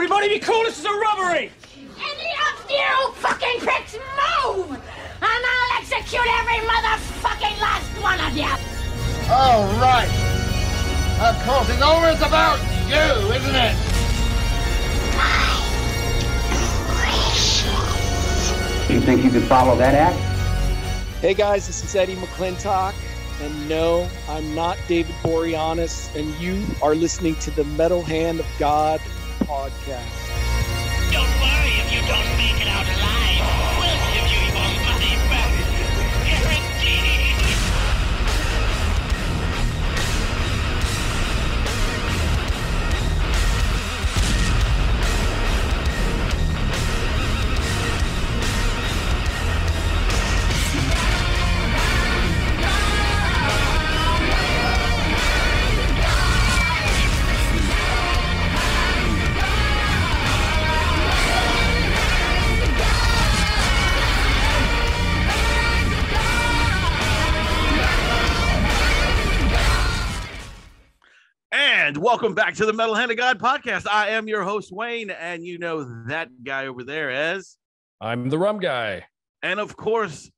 Everybody be cool, this is a robbery! Any of you fucking pricks move! And I'll execute every motherfucking last one of you! All right. Of course, it's always about you, isn't it? You think you could follow that act? Hey guys, this is Eddie McClintock, and no, I'm not David Boreanaz, and you are listening to the Metal Hand of God podcast. Don't worry if you don't make it out alive. We'll give you your money back. Guaranteed. And welcome back to the Metal Hand of God podcast. I am your host, Wayne, and you know that guy over there as... I'm the Rum Guy. And of course,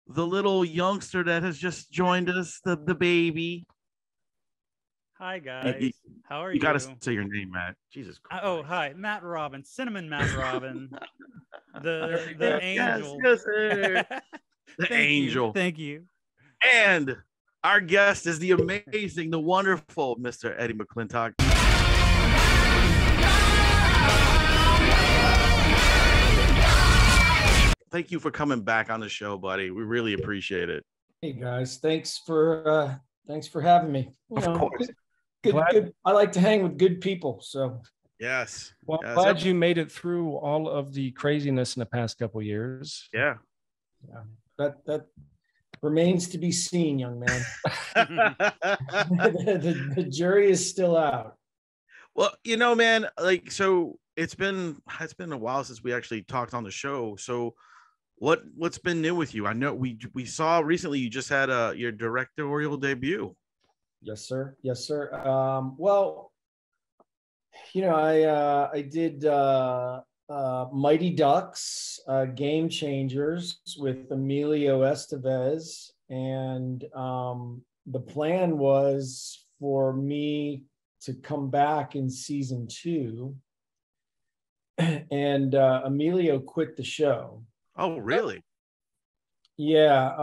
the little youngster that has just joined us, the baby. Hi, guys. How are you? You got to say your name, Matt. Jesus Christ. Oh, hi. Matt Robin. Cinnamon Matt Robin. the angel. Yes, sir. The angel. Thank you. And our guest is the amazing, the wonderful Mr. Eddie McClintock. Thank you for coming back on the show, buddy. We really appreciate it. Hey guys, thanks for having me. Of course. Good. I like to hang with good people. So yes. Well, yes. glad you made it through all of the craziness in the past couple of years. Yeah. That remains to be seen, young man. the jury is still out. Well, you know, man, like, so it's been a while since we actually talked on the show. So what's been new with you? I know we saw recently you just had your directorial debut. Yes, sir. Well, you know, I did Mighty Ducks, Game Changers with Emilio Estevez, and the plan was for me to come back in season 2, and Emilio quit the show. Oh, really? Yeah.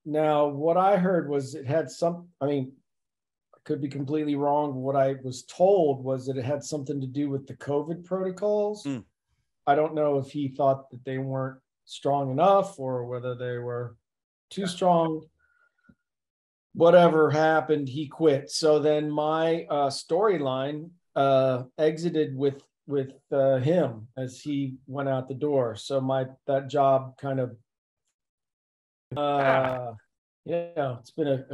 Now, what I heard was it had I could be completely wrong. What I was told was that it had something to do with the COVID protocols. I don't know if he thought that they weren't strong enough or whether they were too strong. Whatever happened, he quit. So then my storyline exited with him as he went out the door. So that job kind of it's been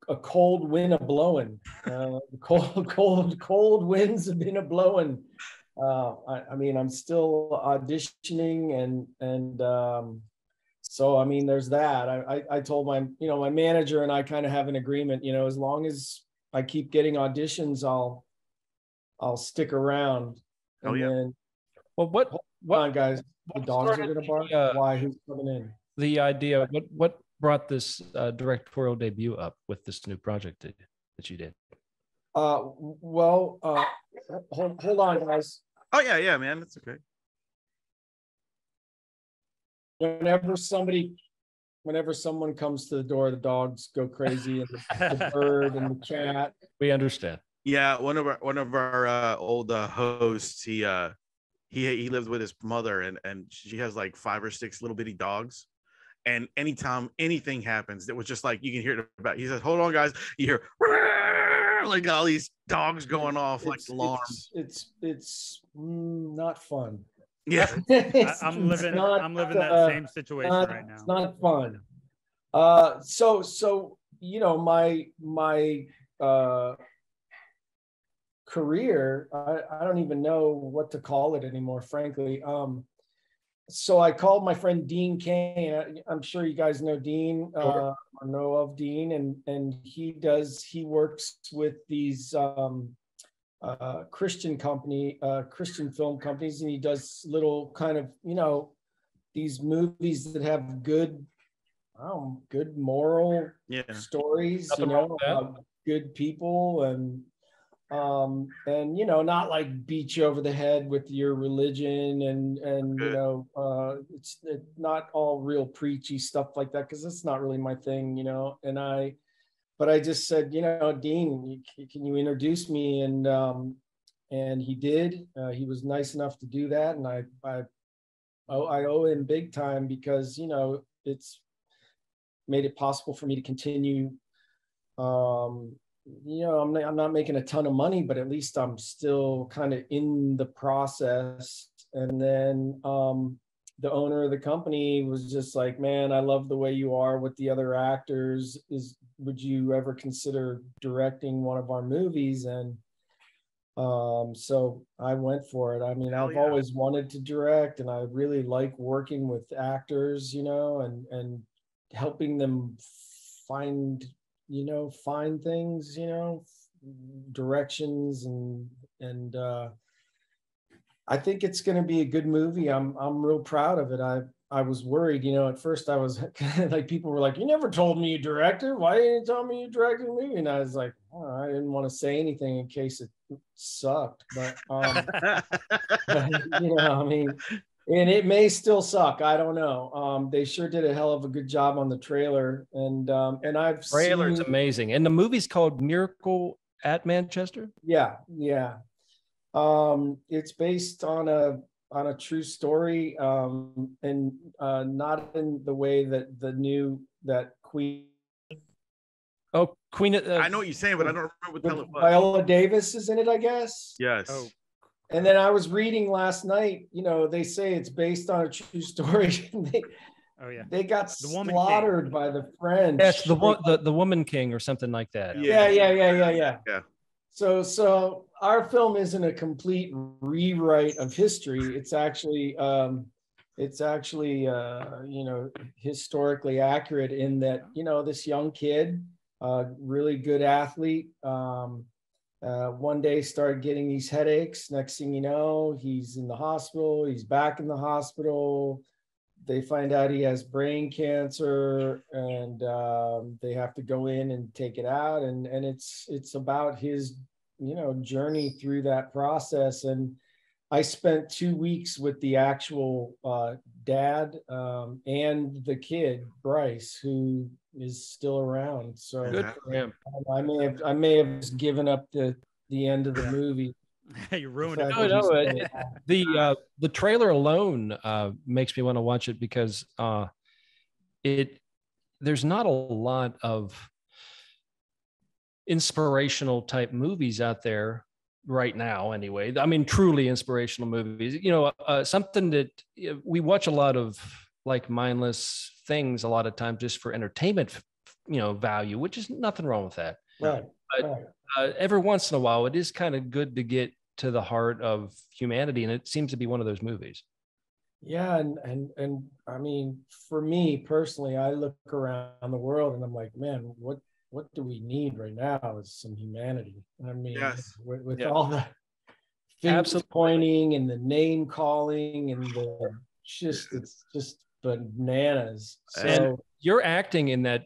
a cold wind a-blowing. Cold winds have been a-blowing. I'm still auditioning and so I mean there's that. I told my manager and I kind of have an agreement, as long as I keep getting auditions, I'll stick around. Oh, yeah. Then, well, what on, guys? The dogs are gonna bark. Why? Who's coming in? The idea. What brought this directorial debut up with this new project that you did? Hold on, guys. Oh yeah, man, that's okay. Whenever someone comes to the door, the dogs go crazy, and the bird and the cat. We understand. Yeah, one of our old hosts, he lives with his mother, and she has like 5 or 6 little bitty dogs. And anytime anything happens, it was just like you can hear it about. He says, "Hold on, guys," you hear like all these dogs going off like alarms. It's not fun. Yeah, I'm living that same situation right now. It's not fun. So my career, I don't even know what to call it anymore, frankly. So I called my friend Dean Kane. I'm sure you guys know Dean, or know of Dean, and he works with these Christian company, Christian film companies, and he does little kind of, you know, these movies that have good moral stories, you know, about good people, and you know, not like beat you over the head with your religion, and you know, it's not all real preachy stuff like that, because that's not really my thing, you know. But I just said, you know, Dean, can you introduce me? And he did. He was nice enough to do that, and I owe him big time, because, you know, it's made it possible for me to continue. You know, I'm not making a ton of money, but at least I'm still kind of in the process. And then the owner of the company was just like, man, I love the way you are with the other actors. Would you ever consider directing one of our movies? And so I went for it. I mean, I've always wanted to direct, and I really like working with actors, you know, and helping them find things, you know, directions, and I think it's going to be a good movie. I'm real proud of it. I was worried, you know, at first I was like, people were like, you never told me you directed. Why didn't you tell me you directed a movie? And I was like, oh, I didn't want to say anything in case it sucked, but you know, I mean, and it may still suck. I don't know. They sure did a hell of a good job on the trailer, and I've Trailer's seen, amazing, and the movie's called Miracle at Manchester. Yeah. It's based on a true story, and not in the way that Queen. Oh, Queen. I know what you're saying, but I don't remember what the hell it was. Viola Davis is in it, I guess. Yes. Oh. And then I was reading last night, you know, they say it's based on a true story. They got slaughtered by the French. Yes, the Woman King or something like that. Yeah. So our film isn't a complete rewrite of history. It's actually you know, historically accurate in that, you know, this young kid, really good athlete, one day started getting these headaches. Next thing you know, he's in the hospital. He's back in the hospital. They find out he has brain cancer, and they have to go in and take it out. And it's about his, you know, journey through that process. And I spent 2 weeks with the actual dad and the kid, Bryce, who is still around. So good for him. I may have just given up the end of the movie. You ruined it. No, the trailer alone makes me want to watch it, because there's not a lot of inspirational type movies out there right now, anyway. I mean, truly inspirational movies, you know, something that we watch a lot of, like mindless things a lot of times just for entertainment, you know, value, which is nothing wrong with that. Right. But every once in a while, it is kind of good to get to the heart of humanity, and it seems to be one of those movies. Yeah, and I mean, for me personally, I look around the world and I'm like, man, what do we need right now is some humanity. I mean, with all the finger pointing and the name calling and it's just bananas. So and you're acting in that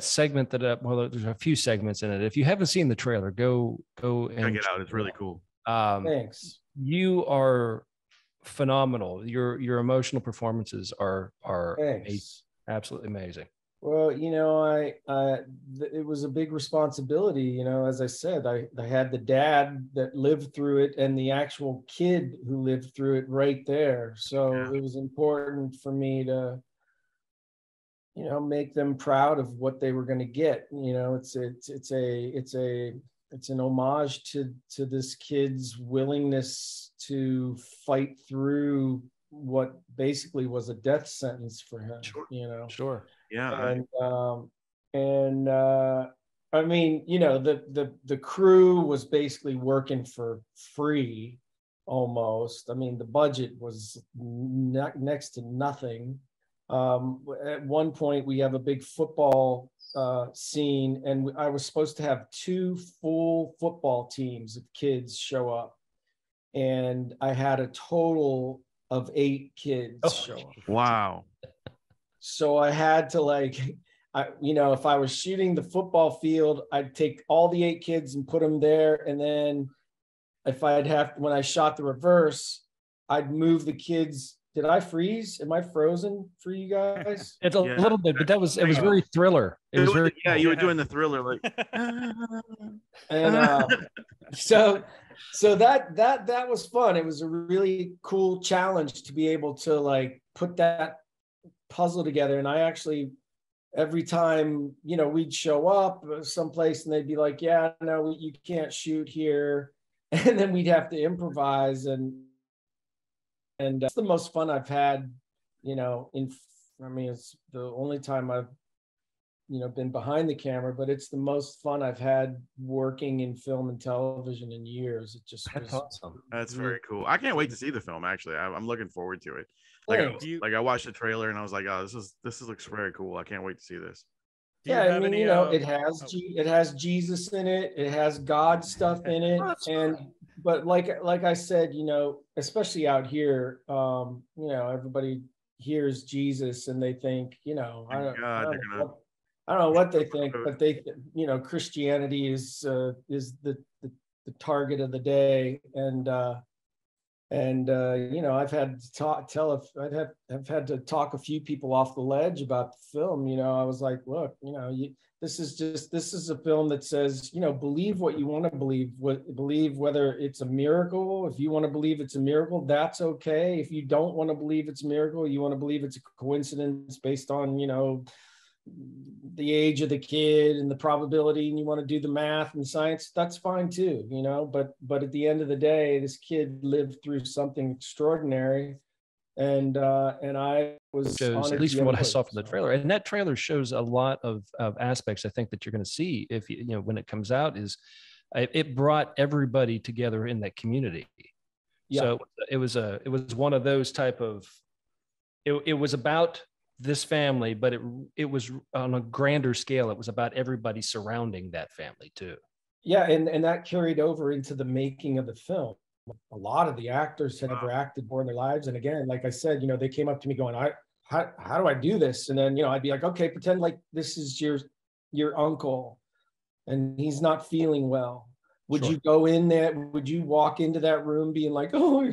segment well, there's a few segments in it. If you haven't seen the trailer, go and check it out. It's really cool. Thanks. You are phenomenal. Your emotional performances are absolutely amazing. Well, you know, it was a big responsibility. You know, as I said, I had the dad that lived through it and the actual kid who lived through it right there. So it was important for me to, you know, make them proud of what they were going to get. You know, it's an homage to this kid's willingness to fight through what basically was a death sentence for him. Sure. You know. Sure. Yeah. And I mean, you know, the crew was basically working for free almost. I mean, the budget was next to nothing. At one point, we have a big football scene, and I was supposed to have 2 full football teams of kids show up, and I had a total of 8 kids show up. Wow. So I had to if I was shooting the football field, I'd take all the 8 kids and put them there. And then when I shot the reverse, I'd move the kids. Did I freeze? Am I frozen for you guys? It's a little bit, but it was very Thriller. It was very cool. You were doing the Thriller like. And so that was fun. It was a really cool challenge to be able to put that puzzle together. And I actually, every time, we'd show up someplace and they'd be like, yeah, no, you can't shoot here. And then we'd have to improvise. And it's the most fun I've had, it's the only time I've, been behind the camera, but it's the most fun I've had working in film and television in years. It just was awesome. That's very cool. I can't wait to see the film. Actually, I'm looking forward to it. I watched the trailer and I was like, oh, this looks very cool. I can't wait to see this. Yeah, I mean, it has Jesus in it. It has God stuff in it, but like I said, especially out here, everybody hears Jesus and they think, I don't know what they think, but they, Christianity is the target of the day, and I've had to I've had to talk a few people off the ledge about the film. I was like, look, this is a film that says, believe what you want to believe, believe whether it's a miracle. If you want to believe it's a miracle, that's okay. If you don't want to believe it's a miracle, you want to believe it's a coincidence based on, the age of the kid and the probability, and you want to do the math and science, that's fine too, but at the end of the day, this kid lived through something extraordinary, and I was shows, at least from what I saw from the trailer, and that trailer shows a lot of aspects I think that you're going to see if when it comes out, is it brought everybody together in that community. So it was one of those type of, it was about this family, but it was on a grander scale. It was about everybody surrounding that family too. Yeah, and that carried over into the making of the film. A lot of the actors had never acted before in their lives, and again, like I said, they came up to me going, how do I do this? And then I'd be like, okay, pretend like this is your uncle, and he's not feeling well. Would you go in there? Would you walk into that room being like, oh,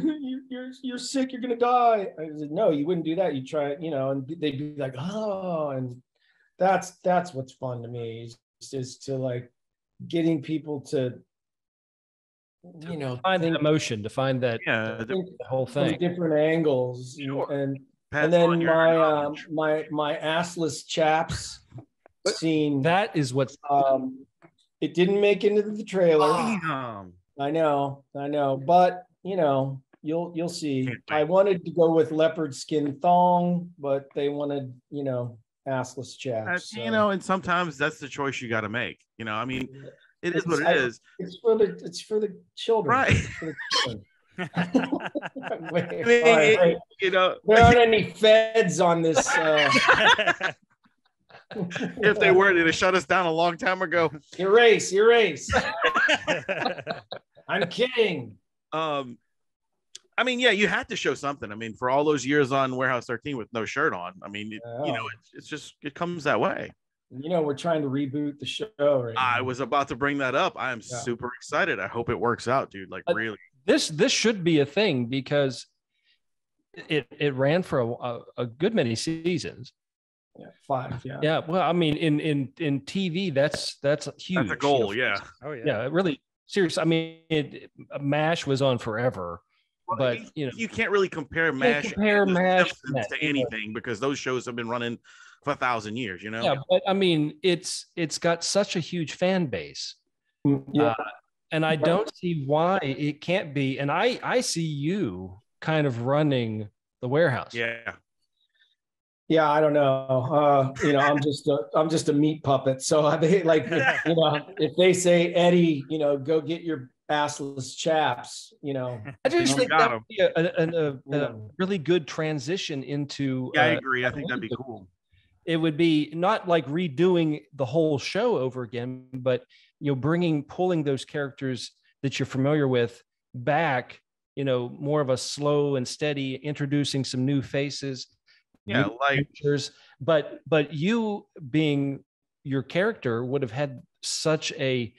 you're sick, you're gonna die? I said, no, you wouldn't do that. You try, and they'd be like, oh, and that's what's fun to me is to getting people to find an emotion, to find that the whole thing, different angles, and then my assless chaps scene. That is what's. It didn't make it into the trailer. I know, but you'll see. I wanted to go with leopard skin thong, but they wanted, assless chaps. So. And sometimes that's the choice you got to make. I mean, it is what it is. It's for the children. Right. For the children. There aren't any feds on this. If they were, they'd have shut us down a long time ago. Erase. I'm kidding. I mean, yeah, you had to show something. I mean, for all those years on Warehouse 13 with no shirt on, I mean, it's just, it comes that way. We're trying to reboot the show right now. I was about to bring that up. I am super excited. I hope it works out, dude. Really. This should be a thing because it ran for a good many seasons. Yeah, 5. Yeah. Yeah. Well, I mean, in TV, that's huge. That's a goal. Yeah. Oh yeah. Yeah. Really serious. I mean, MASH was on forever, but you can't really compare MASH to anything because those shows have been running for 1,000 years. Yeah, but I mean, it's got such a huge fan base. Yeah. And I don't see why it can't be. And I see you kind of running the warehouse. Yeah. Yeah, I don't know. I'm just a meat puppet. So if they say, Eddie, go get your assless chaps, I just think that would be a really good transition into. Yeah, I agree. I think that'd be cool. it would be not like redoing the whole show over again, but pulling those characters that you're familiar with back, more of a slow and steady, introducing some new faces, Yeah, new like characters. But you being your character would have had such a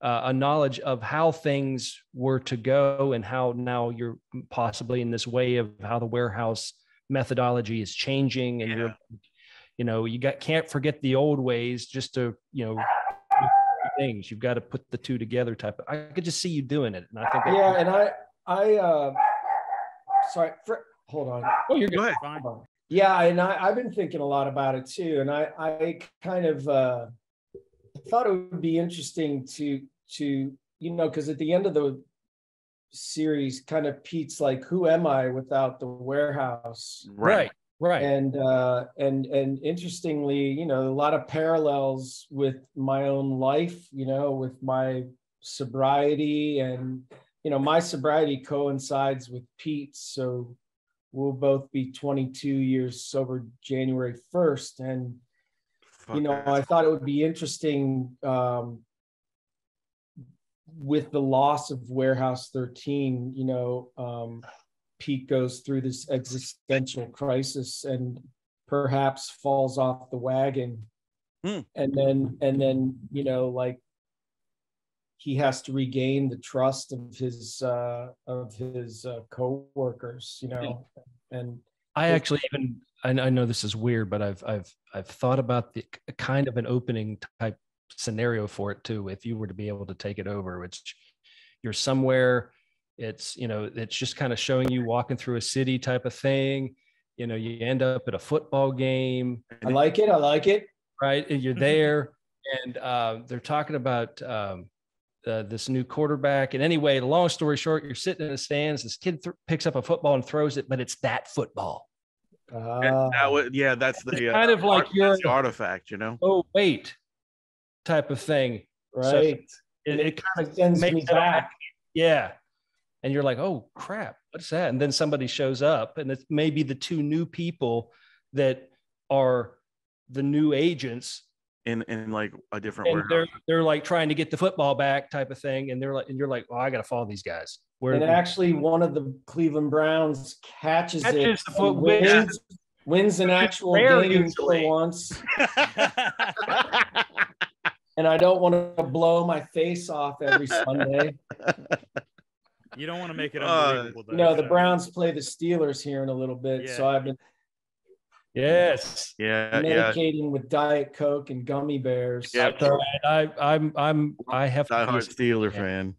knowledge of how things were to go, and how now you're possibly in this way of how the warehouse methodology is changing, and can't forget the old ways just to things. You've got to put the two together type of. I could just see you doing it, and I think and I sorry, hold on. Oh, you're good. Go ahead. Fine. Yeah, and I've been thinking a lot about it too, and I kind of thought it would be interesting to because at the end of the series, kind of Pete's like, who am I without the warehouse? Right. And interestingly, a lot of parallels with my own life, with my sobriety, and my sobriety coincides with Pete's, so we'll both be 22 years sober January 1st. And I thought it would be interesting with the loss of Warehouse 13, Pete goes through this existential crisis and perhaps falls off the wagon. And then, like he has to regain the trust of his co-workers, and I actually I know this is weird, but I've thought about the kind of an opening type scenario for it too. If you were to be able to take it over, which you're somewhere, it's just kind of showing you walking through a city type of thing. You end up at a football game. I like it. Right, and you're there, and they're talking about this new quarterback. And anyway, the long story short, you're sitting in the stands. This kid picks up a football and throws it, but it's that football. That's the kind of like you're the artifact, Oh wait, type of thing, right? So it kind of sends me back. Yeah, and you're like, oh crap, what's that? And then somebody shows up, and it's maybe the two new people that are the new agents in like a different warehouse. They're like trying to get the football back type of thing, and you're like, well, I got to follow these guys. And actually, one of the Cleveland Browns catches it, wins an actual game for once. And I don't want to blow my face off every Sunday. You don't want to make it unbelievable. The Browns play the Steelers here in a little bit, so I've been medicating with Diet Coke and gummy bears. Yeah, I have to be a Steeler fan.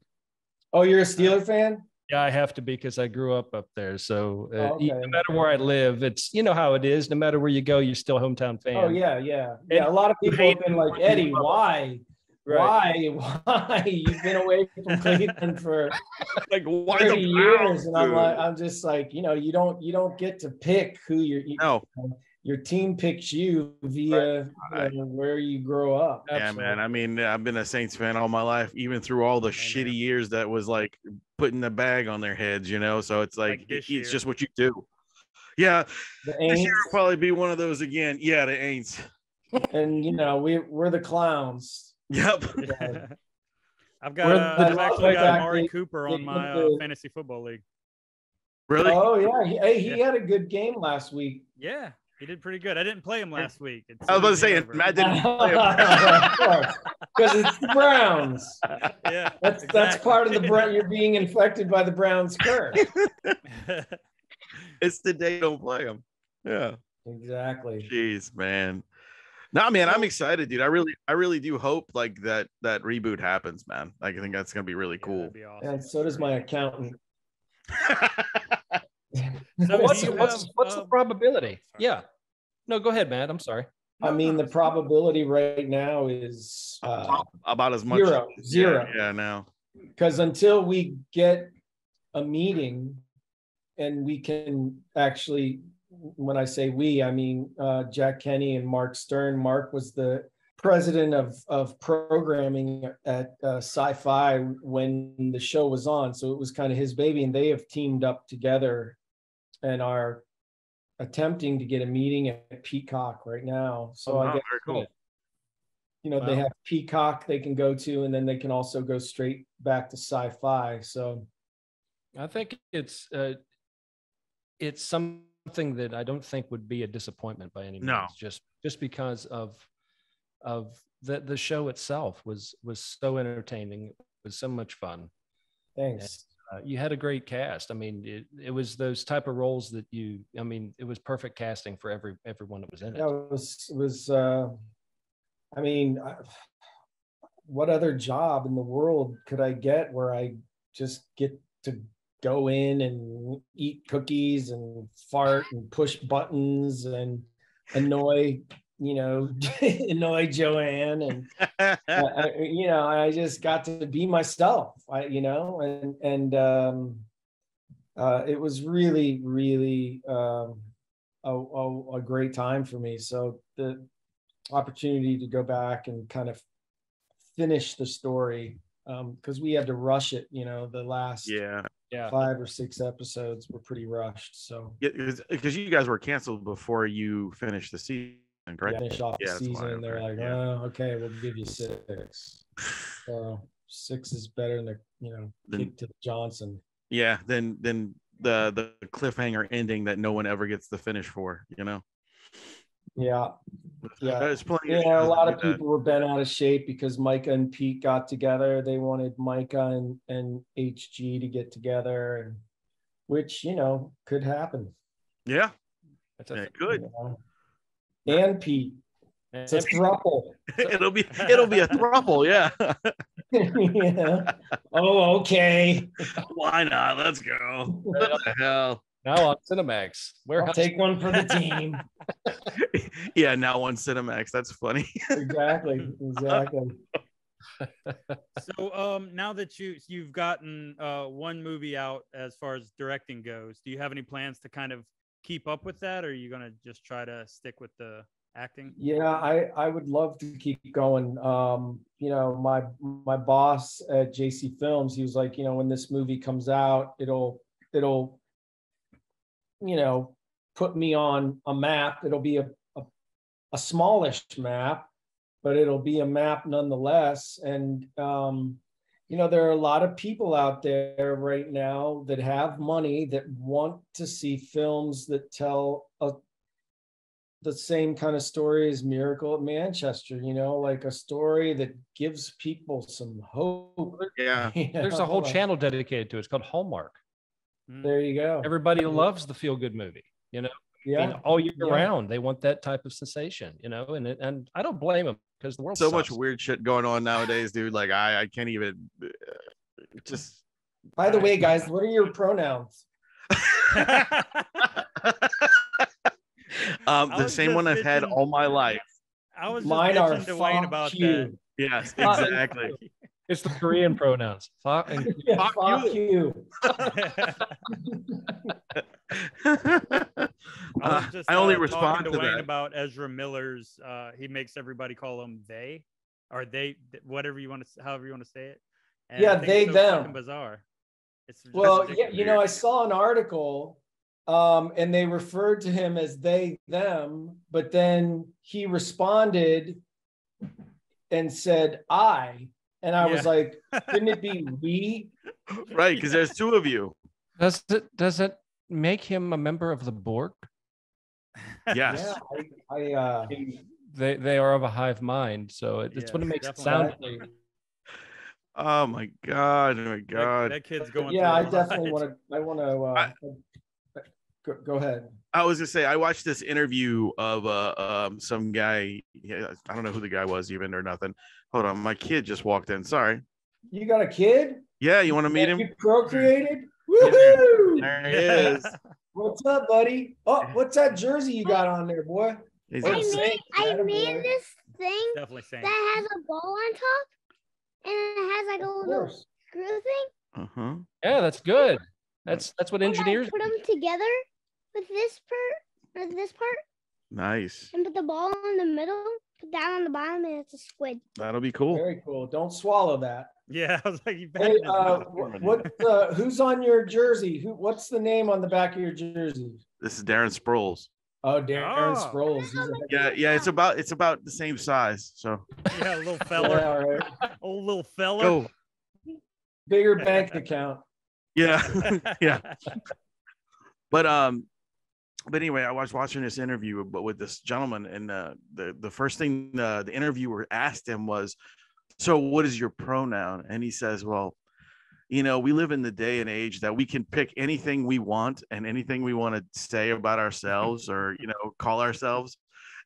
Oh, you're a Steeler fan? Yeah, I have to be because I grew up there. So no matter where I live, it's how it is. No matter where you go, you're still a hometown fan. Oh yeah. A lot of people have been like, Eddie, why? Right. Why? You've been away from Cleveland for like 30 years, and I'm just like, you don't get to pick who your team picks you via where you grow up. Yeah, man. I mean, I've been a Saints fan all my life, even through all the shitty years that was like putting the bag on their heads, So it's like it's just what you do. Yeah, this year will probably be one of those again. Yeah, the Aints. And we're the clowns. Yep. I've actually got Amari Cooper on my fantasy football league. Really? Oh yeah. He had a good game last week. Yeah. He did pretty good. I didn't play him last week. I was about to say, Matt didn't play him. Because it's the Browns. Yeah, that's part of the Brown. You're being infected by the Browns curse. It's the day you don't play him. Yeah. Exactly. Jeez, man. No, man, I'm excited, dude. I really do hope like that reboot happens, man. Like, I think that's gonna be really cool. Be awesome. And so does my accountant. So what's the probability? Yeah. No, go ahead, Matt. I'm sorry. I mean, the probability right now is about as much. Zero. Yeah, now. Because until we get a meeting and we can actually, when I say we, I mean Jack Kenny and Mark Stern. Mark was the president of programming at Sci-Fi when the show was on. So it was kind of his baby, and they have teamed up together and are attempting to get a meeting at Peacock right now. So I guess very cool. They have Peacock they can go to, and then they can also go straight back to Sci-Fi. So I think it's something that I don't think would be a disappointment by any means. No. Just because of the show itself was so entertaining. It was so much fun. Thanks. And, you had a great cast. I mean, it was those type of roles that it was perfect casting for everyone that was in it. Yeah, it was. I mean, what other job in the world could I get where I just get to go in and eat cookies and fart and push buttons and annoy Joanne, and I just got to be myself. It was really, really a great time for me. So the opportunity to go back and kind of finish the story, because we had to rush it. The last 5 or 6 episodes were pretty rushed. So because you guys were canceled before you finised the season. Correct? Finish off the season. They're like, oh, okay, we'll give you 6. So 6 is better than the kick to Johnson. Yeah, then the cliffhanger ending that no one ever gets the finish for. Yeah. There's plenty. A lot of people were bent out of shape because Micah and Pete got together. They wanted Micah and HG to get together, and which could happen. Yeah, good. And Pete. It's a throuple. It'll be a throuple, yeah. Yeah. Oh, okay. Why not? Let's go. What the hell? Now on Cinemax. I'll take one for the team. Yeah, now on Cinemax. That's funny. Exactly. So now that you've gotten one movie out as far as directing goes, do you have any plans to kind of keep up with that, or are you going to just try to stick with the acting? Yeah, I would love to keep going. My boss at JC Films, he was like, when this movie comes out, it'll put me on a map. It'll be a smallish map, but it'll be a map nonetheless. And there are a lot of people out there right now that have money that want to see films that tell the same kind of story as Miracle at Manchester, like a story that gives people some hope. Yeah. There's a whole channel dedicated to it. It's called Hallmark. There you go. Everybody loves the feel-good movie, all year round. They want that type of sensation, and I don't blame them, because the world so sucks. much weird shit going on nowadays, dude. Like I can't even just. By the way, guys, what are your pronouns? The same one I've had all my life. I was Mine are to Wayne about you. that. Yes, exactly. It's the Korean pronouns. Fuck and fuck you. I only respond to Wayne that about Ezra Miller's. He makes everybody call them they, or they, whatever you want to, however you want to say it. And Yeah, I think they, it's so them. fucking bizarre. It's just Well, ridiculous. I saw an article, and they referred to him as they, them, but then he responded and said I, and I was like, couldn't it be we? Right, because there's 2 of you. Does it make him a member of the Borg? Yes. Yeah, They are of a hive mind, so it's what it makes it sound like. Oh my god! Oh my god! That kid's going. Yeah, I definitely want to. I want to. Go ahead. I was gonna say I watched this interview of some guy. Yeah, I don't know who the guy was even or nothing. Hold on, my kid just walked in. Sorry. You got a kid? Yeah, you want to meet him? You procreated? Woohoo! There he is. What's up, buddy? Oh, what's that jersey you got on there, boy? He's I insane. made this thing Definitely same. that has a ball on top, and it has like a little screw thing. Uh-huh. Yeah, that's good. That's what And engineers I put them together with this part, Nice. and put the ball in the middle, put that on the bottom, and it's a squid. That'll be cool. Very cool. Don't swallow that. Yeah, I was like, you Hey, better. who's on your jersey? What's the name on the back of your jersey? This is Darren Sproles. Oh, Darren Oh. Sproles. Yeah. It's about the same size. So Yeah, little fella. Yeah, all right. Old little fella. go. Bigger bank account. Yeah, yeah. But anyway, I was watching this interview with this gentleman, and the first thing the interviewer asked him was, "So, what is your pronoun?" And he says, "Well, we live in the day and age that we can pick anything we want and anything we want to say about ourselves or call ourselves."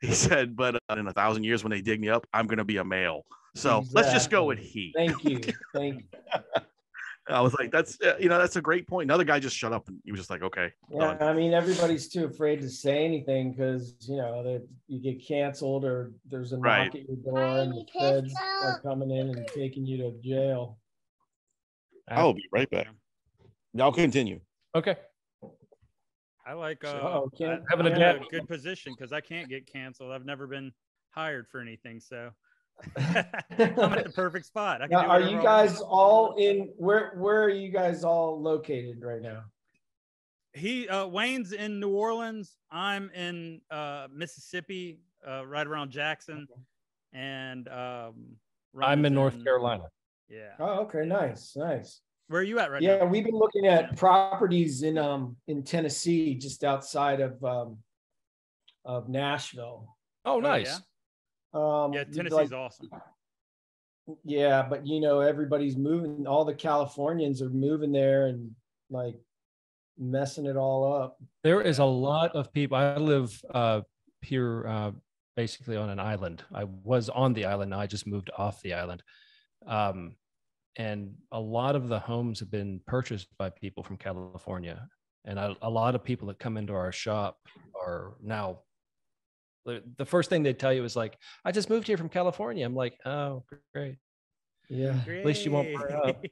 He said, "But in 1,000 years, when they dig me up, I'm going to be a male. So let's just go with he." Thank you. I was like, that's a great point. Another guy just shut up and he was just like, okay. Yeah, done. I mean, everybody's too afraid to say anything because that you get canceled or there's a Right. knock at your door and the feds are coming in and taking you to jail. I'll be right back. I'll continue. Okay. I like Ken, having a a dad. good position because I can't get canceled. I've never been hired for anything, so I'm at the perfect spot. I can Now, do are whatever you I guys want. all in? Where are you guys all located right now? Wayne's in New Orleans. I'm in Mississippi, right around Jackson, and I'm in North Carolina. Yeah. Oh, okay, nice. Where are you at right now? Yeah, we've been looking at properties in Tennessee, just outside of Nashville. Oh, nice. Yeah, Tennessee's awesome. Yeah, but everybody's moving. All the Californians are moving there and like messing it all up. There is a lot of people. I live here basically on an island. I was on the island. Now I just moved off the island. And a lot of the homes have been purchased by people from California. And a lot of people that come into our shop are now, the first thing they tell you is like, I just moved here from California. I'm like, oh, great. Yeah. At least you won't burn up.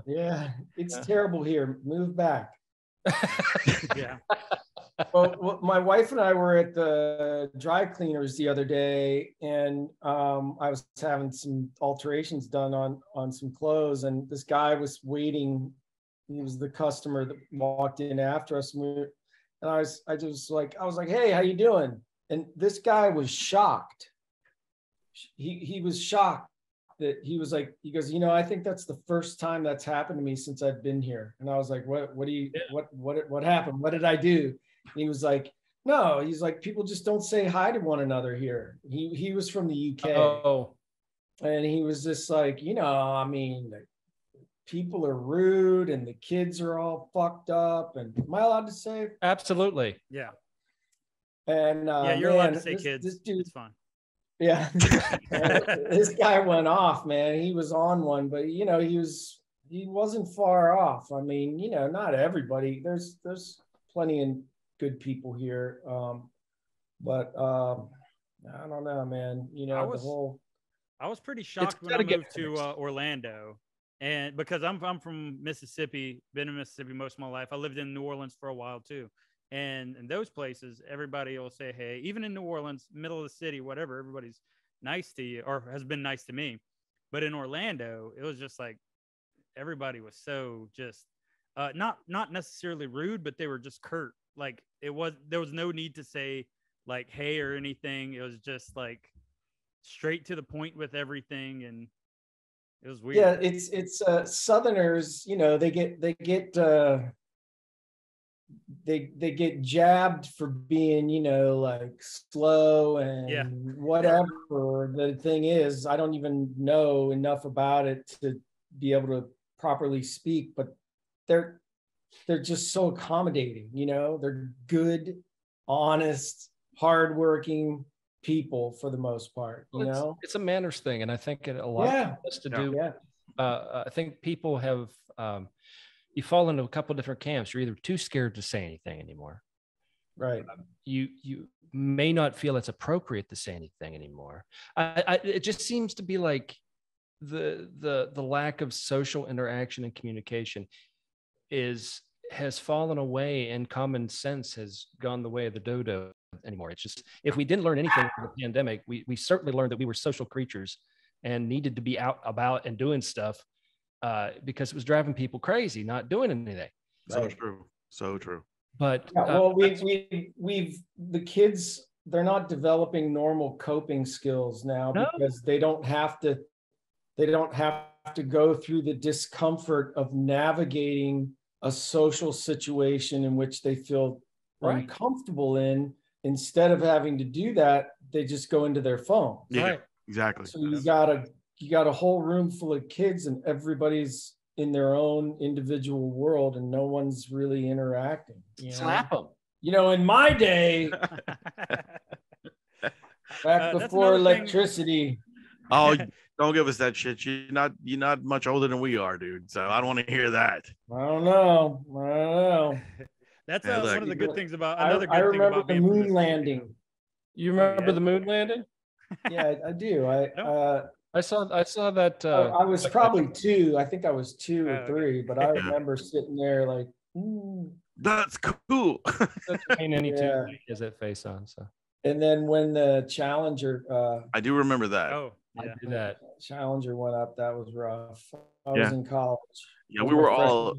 Yeah, it's terrible here. Move back. Yeah. Well, my wife and I were at the dry cleaners the other day, and I was having some alterations done on some clothes, and this guy was waiting. He was the customer that walked in after us, and I was like, "Hey, how you doing?" And this guy was shocked. He was shocked that he goes, I think that's the first time that's happened to me since I've been here. And I was like, what happened? What did I do? And he was like, no, he's like, people just don't say hi to one another here. He was from the UK. Oh. And he was just like, I mean, people are rude and the kids are all fucked up. And am I allowed to say? Absolutely. Yeah. And yeah, you're allowed to say kids. This dude, it's fine. Yeah. This guy went off, man. He was on one, but he wasn't far off. I mean, not everybody. There's plenty of good people here. But I don't know, man. I was pretty shocked when I moved to Orlando, and because I'm from Mississippi, been in Mississippi most of my life. I lived in New Orleans for a while too. And in those places, everybody will say, hey, even in New Orleans, middle of the city, whatever, everybody's nice to you or has been nice to me. But in Orlando, it was just like everybody was so just not necessarily rude, but they were just curt. Like there was no need to say like, hey, or anything. It was just like straight to the point with everything. And it was weird. Yeah, it's Southerners, they get jabbed for being, like slow and whatever. The thing is, I don't even know enough about it to be able to properly speak, but they're just so accommodating, they're good, honest, hardworking people for the most part, It's a manners thing. And I think a lot has to do, I think people have, you fall into a couple of different camps. You're either too scared to say anything anymore. Right. You may not feel it's appropriate to say anything anymore. It just seems to be like the lack of social interaction and communication has fallen away, and common sense has gone the way of the dodo anymore. It's just, if we didn't learn anything from the pandemic, we certainly learned that we were social creatures and needed to be out about and doing stuff. because it was driving people crazy, not doing anything. So true. So true. But yeah, well, we've the kids, they're not developing normal coping skills now because they don't have to go through the discomfort of navigating a social situation in which they feel uncomfortable in. Instead of having to do that, they just go into their phone. Yeah, exactly. So you got a whole room full of kids and everybody's in their own individual world and no one's really interacting. Slap them. In my day, back before electricity. Oh, don't give us that shit. You're not much older than we are, dude. So I don't want to hear that. I don't know. That's one of the good things about I remember the moon landing. You remember the moon landing? Yeah, I do. I saw that. I was probably 2. I think I was 2 or 3, but I remember sitting there like, that's cool. Ain't any two has that face on. So. And then when the Challenger, I do remember that. Oh, I did that. Challenger went up. That was rough. I was in college. Yeah, we were all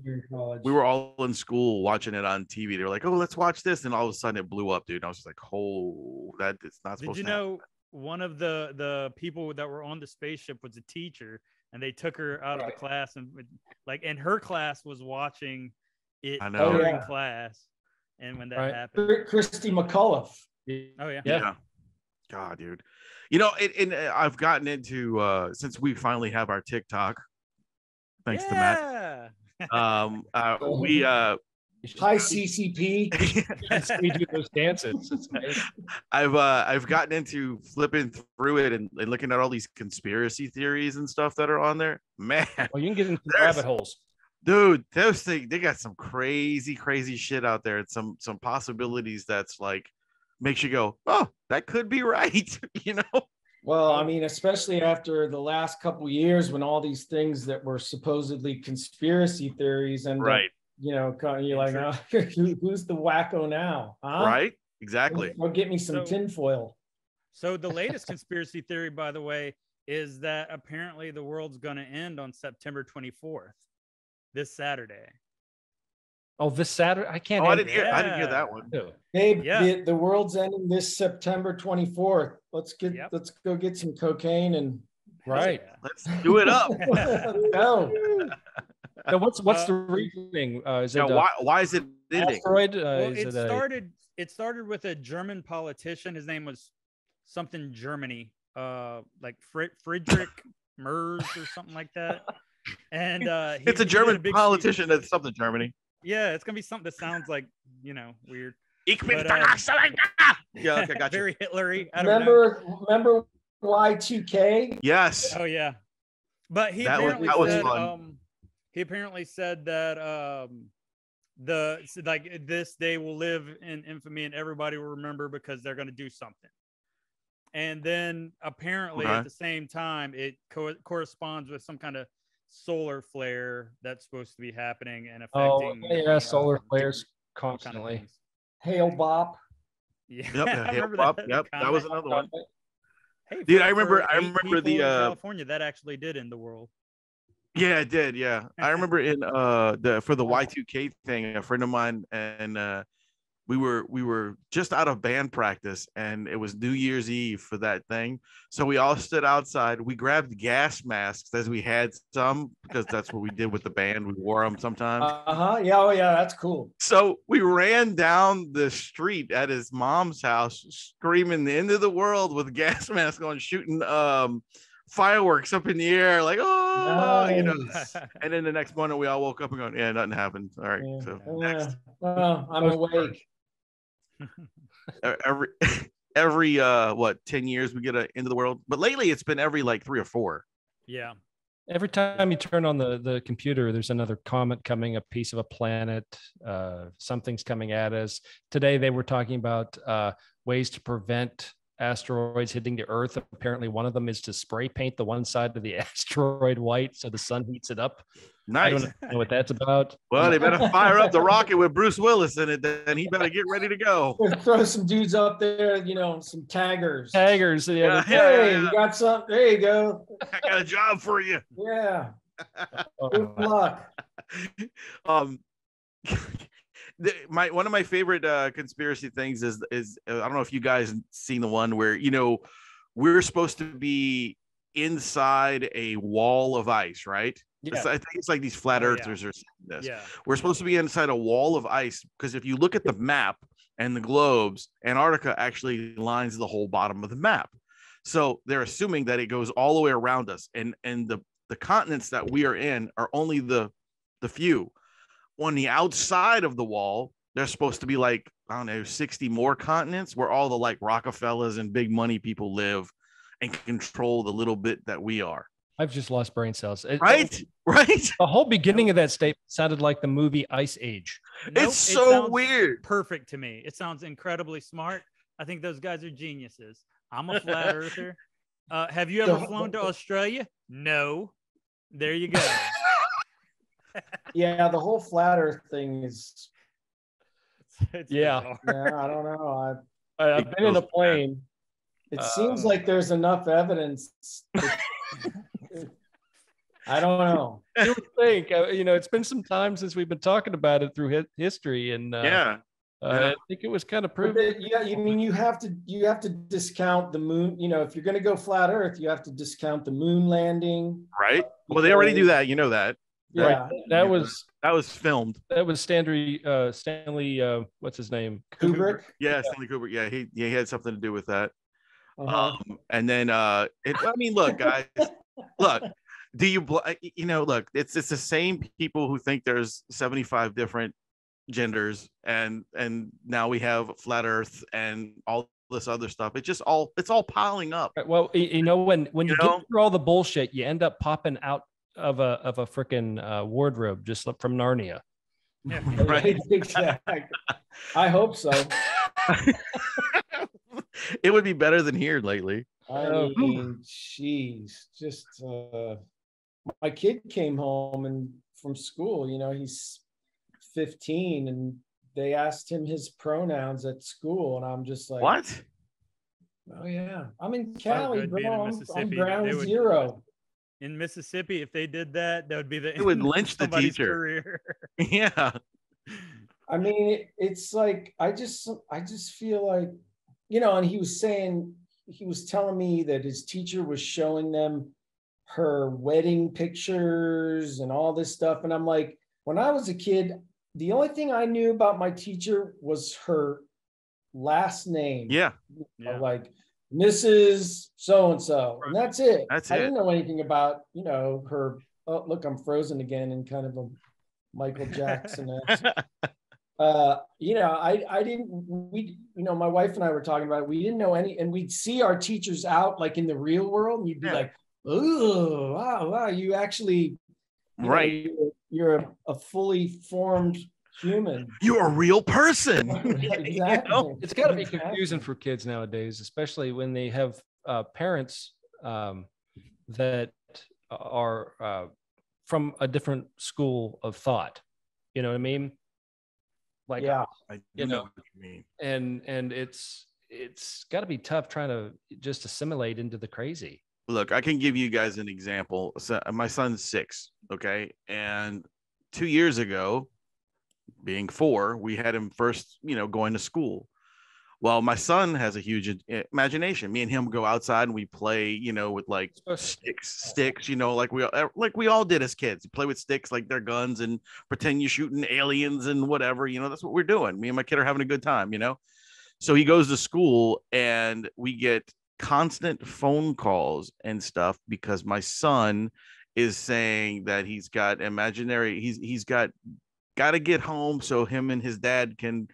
in school watching it on TV. They were like, "Oh, let's watch this," and all of a sudden it blew up, dude. And I was just like, "Oh, that is not supposed to happen." Did you know one of the people that were on the spaceship was a teacher, and they took her out of the class and her class was watching it during class, and when that happened, Christy McCullough. Oh yeah. Yeah. God, dude. I've gotten into since we finally have our TikTok. Thanks to Matt. We hi CCP. We do those dances. It's amazing. I've gotten into flipping through it and looking at all these conspiracy theories and stuff that are on there. Man, well, you can get into rabbit holes. Dude, those things, they got some crazy shit out there, and some possibilities that's like makes you go, oh, that could be right. Well, I mean, especially after the last couple of years when all these things that were supposedly conspiracy theories and you're like, oh, who's the wacko now? Huh? Right, exactly. Or get me some tinfoil. So the latest conspiracy theory, by the way, is that apparently the world's going to end on September 24th, this Saturday. Oh, this Saturday? I can't. I didn't hear that one. Babe, the world's ending this September 24th. Let's go get some cocaine and let's do it up. Go. Now, what's the reasoning? Is it why is it ending? Asteroid? It started with a German politician. His name was something Germany, like Friedrich Merz or something like that. And it's a German politician that's something Germany. Yeah, it's gonna be something that sounds like weird. Yeah, okay, gotcha. Very Hitlery. Remember Y2K? Yes. Oh yeah, but he apparently said that this day will live in infamy and everybody will remember because they're gonna do something. And then apparently at the same time, it corresponds with some kind of solar flare that's supposed to be happening and affecting. Solar flares constantly. Hail bop. Yeah, Hail bop. Yep, that was another one. Hey, dude, I remember the California that actually did end the world. Yeah, it did. Yeah, I remember for the Y2K thing, a friend of mine and we were just out of band practice and it was New Year's Eve for that thing. So we all stood outside. We grabbed gas masks as we had some because that's what we did with the band. We wore them sometimes. Yeah. Oh yeah. That's cool. So we ran down the street at his mom's house screaming the end of the world with gas masks on, shooting fireworks up in the air like, oh, nice. And then the next morning we all woke up and going, yeah, nothing happened. All right. Yeah. So next. Well, I'm awake. every 10 years we get an end of the world, but lately it's been every like 3 or 4. Yeah, every time you turn on the computer there's another comet coming, a piece of a planet, something's coming at us. Today they were talking about ways to prevent asteroids hitting the earth. Apparently one of them is to spray paint the one side of the asteroid white so the sun heats it up. Nice. I don't know what that's about. Well, they better fire up the rocket with Bruce Willis in it, then he better get ready to go. Throw some dudes up there, some taggers. Yeah. Hey, you got something? There you go. I got a job for you. Yeah. Good luck. Um, one of my favorite conspiracy things is I don't know if you guys seen the one where we're supposed to be inside a wall of ice, right? Yeah. I think it's like these flat earthers or this. Yeah. We're supposed to be inside a wall of ice because if you look at the map and the globes, Antarctica actually lines the whole bottom of the map. So they're assuming that it goes all the way around us, and the continents that we are in are only the few. On the outside of the wall, there's supposed to be like, I don't know, 60 more continents where all the like Rockefellers and big money people live and control the little bit that we are. I've just lost brain cells. Right. The whole beginning of that statement sounded like the movie Ice Age. It's so weird. Perfect to me. It sounds incredibly smart. I think those guys are geniuses. I'm a flat earther. Have you ever flown to Australia? No. There you go. Yeah, the whole flat Earth thing is. Yeah, I don't know. I've been in a plane. It seems like there's enough evidence. I don't know. You would think, it's been some time since we've been talking about it through history, and I think it was kind of proven. You have to discount the moon. If you're going to go flat Earth, you have to discount the moon landing. Right. Well, they already do that. You know that. Yeah, right? That was filmed. That was Stanley. What's his name? Kubrick. Yeah, Stanley Kubrick. Yeah, he had something to do with that. Uh-huh. And then look, guys, look. Do you look? It's the same people who think there's 75 different genders, and now we have flat Earth and all this other stuff. It's all piling up. Well, when you get through all the bullshit, you end up popping out of a freaking wardrobe just from Narnia. Yeah. Right. Exactly. I hope so. It would be better than here lately. I mean, geez, just my kid came home from school. He's 15, and they asked him his pronouns at school, and I'm just like, what? Oh yeah, I'm in Cali, bro. I'm Ground ground zero. In Mississippi, if they did that, that would be the. It would lynch the teacher. Career. Yeah. I mean, it's like I just feel like, and he was telling me that his teacher was showing them her wedding pictures and all this stuff, and I'm like, when I was a kid, the only thing I knew about my teacher was her last name. Yeah. Like Mrs. So-and-so. And that's it. I didn't know anything about, her. Oh, look, I'm frozen again in kind of a Michael Jackson. I didn't, my wife and I were talking about it. We didn't know any, and we'd see our teachers out like in the real world, and you'd be like, oh, wow, you actually, right. You're a fully formed human. You're a real person. Exactly. It's got to be confusing for kids nowadays, especially when they have parents that are from a different school of thought. You know what I mean? Like, yeah, I know what you mean. And it's got to be tough trying to just assimilate into the crazy. Look, I can give you guys an example. So my son's 6, okay? And 2 years ago, being 4, we had him first, going to school. Well, my son has a huge imagination. Me and him go outside and we play, with like sticks, like we all did as kids. You play with sticks like they're guns and pretend you're shooting aliens and whatever. That's what we're doing. Me and my kid are having a good time, So he goes to school and we get constant phone calls and stuff because my son is saying that he's got he's got to get home so him and his dad can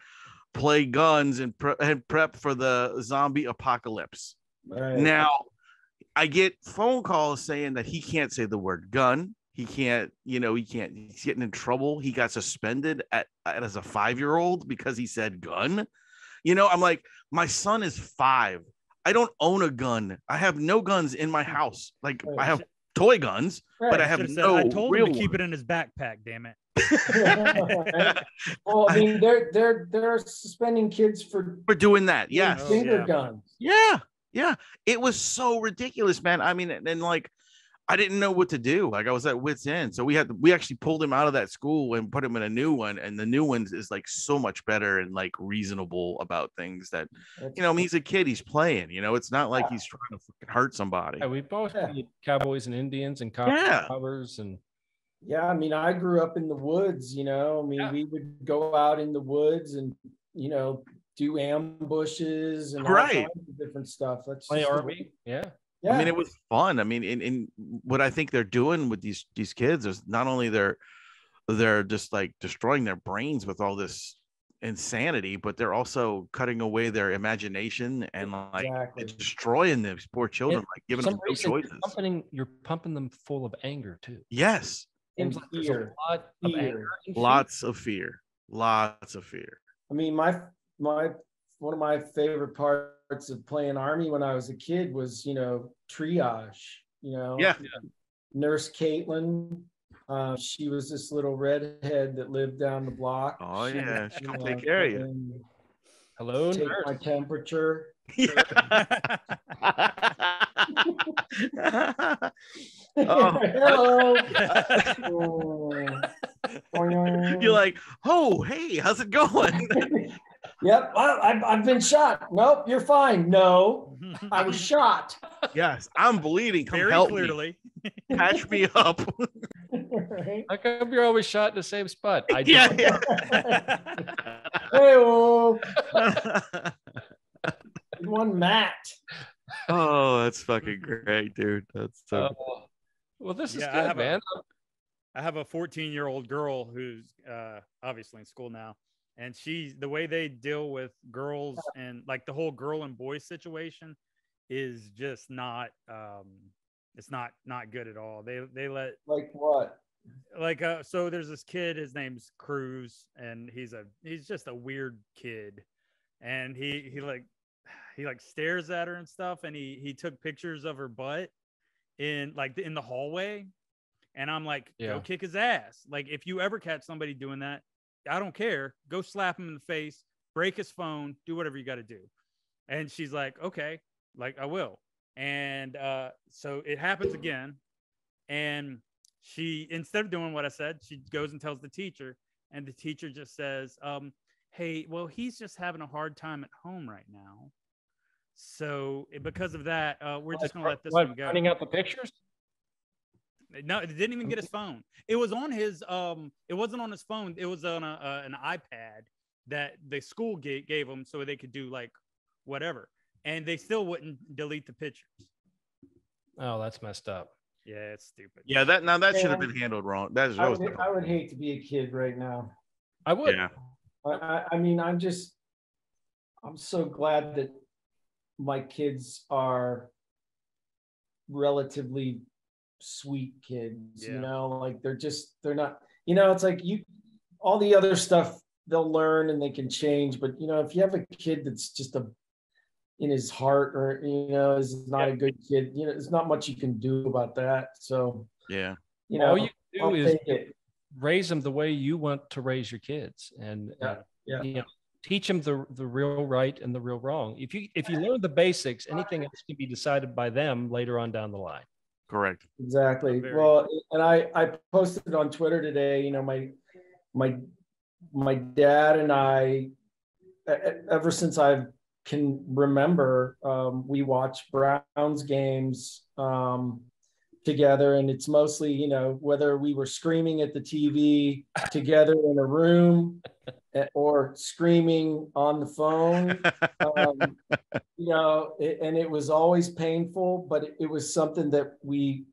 play guns and prep for the zombie apocalypse. Right. Now I get phone calls saying that he can't say the word gun. He can't, he's getting in trouble. He got suspended as a 5-year-old because he said gun. I'm like, my son is 5. I don't own a gun. I have no guns in my house. Like I have toy guns, but I have no. I told him real to keep one. it in his backpack. Damn it. Well, I mean, they're suspending kids for doing that. Yes. Finger guns. Yeah. It was so ridiculous, man. I mean, and like, I didn't know what to do. Like I was at wit's end. So we actually pulled him out of that school and put him in a new one. And the new one is like so much better and like reasonable about things that, you know, I mean, he's a kid, he's playing, you know, it's not like he's trying to fucking hurt somebody. Yeah, we both played Cowboys and Indians and Robbers and I mean, I grew up in the woods, you know. I mean, we would go out in the woods and, you know, do ambushes and all kinds of different stuff. That's play Army. Yeah. I mean, it was fun. I mean, in what I think they're doing with these kids is not only they're just like destroying their brains with all this insanity, but they're also cutting away their imagination and like destroying these poor children, like giving them no choices. You're pumping them full of anger too. Yes. Seems like there's a lot of anger. Lots of fear. Lots of fear. I mean, one of my favorite parts of playing Army when I was a kid was, you know, triage, you know. Yeah. Nurse Caitlin, she was this little redhead that lived down the block. Oh, yeah. She can take care of you. Hello, take nurse. my temperature. Hello. You're like, oh, hey, how's it going? Yep, I've been shot. Nope, you're fine. No, I was shot. Yes, I'm bleeding. Come very help clearly. Me. Patch me up. Right? How come you're always shot in the same spot? Hey, one Matt. Oh, that's fucking great, dude. That's so. Well, this is good, man. I have a 14-year-old girl who's obviously in school now. And the way they deal with girls and like the whole girl and boy situation is just not, it's not good at all. They let like what? Like, so there's this kid, his name's Cruz, and he's just a weird kid. And he stares at her and stuff. And he took pictures of her butt in the hallway. And I'm like, go kick his ass. Like, if you ever catch somebody doing that, I don't care. Go slap him in the face, break his phone, do whatever you got to do. And she's like, okay, like I will. And so it happens again. And she, instead of doing what I said, she goes and tells the teacher. And the teacher just says, hey, well, he's just having a hard time at home right now. So because of that, we're just going to let this one go. Finding out the pictures? No, it didn't even get his phone. It was on his it wasn't on his phone. It was on an iPad that the school gave him so they could do like whatever. And they still wouldn't delete the pictures. Oh, that's messed up. Yeah, it's stupid. Yeah, that should have been handled wrong. I would hate to be a kid right now. I would. Yeah. I mean, I'm so glad that my kids are relatively sweet kids, you know, like they're not, you know, it's like all the other stuff they'll learn and they can change, but you know, if you have a kid that's just in his heart, or you know, is not a good kid, you know, there's not much you can do about that. So you know, all you can do is raise them the way you want to raise your kids, and you know, teach them the real right and the real wrong. If you learn the basics, anything else can be decided by them later on down the line. Correct. Exactly. Well, and I posted on Twitter today, you know, my dad and I, ever since I can remember, we watch Browns games together, and it's mostly, you know, whether we were screaming at the TV together in a room or screaming on the phone, you know, and it was always painful, but it was something that we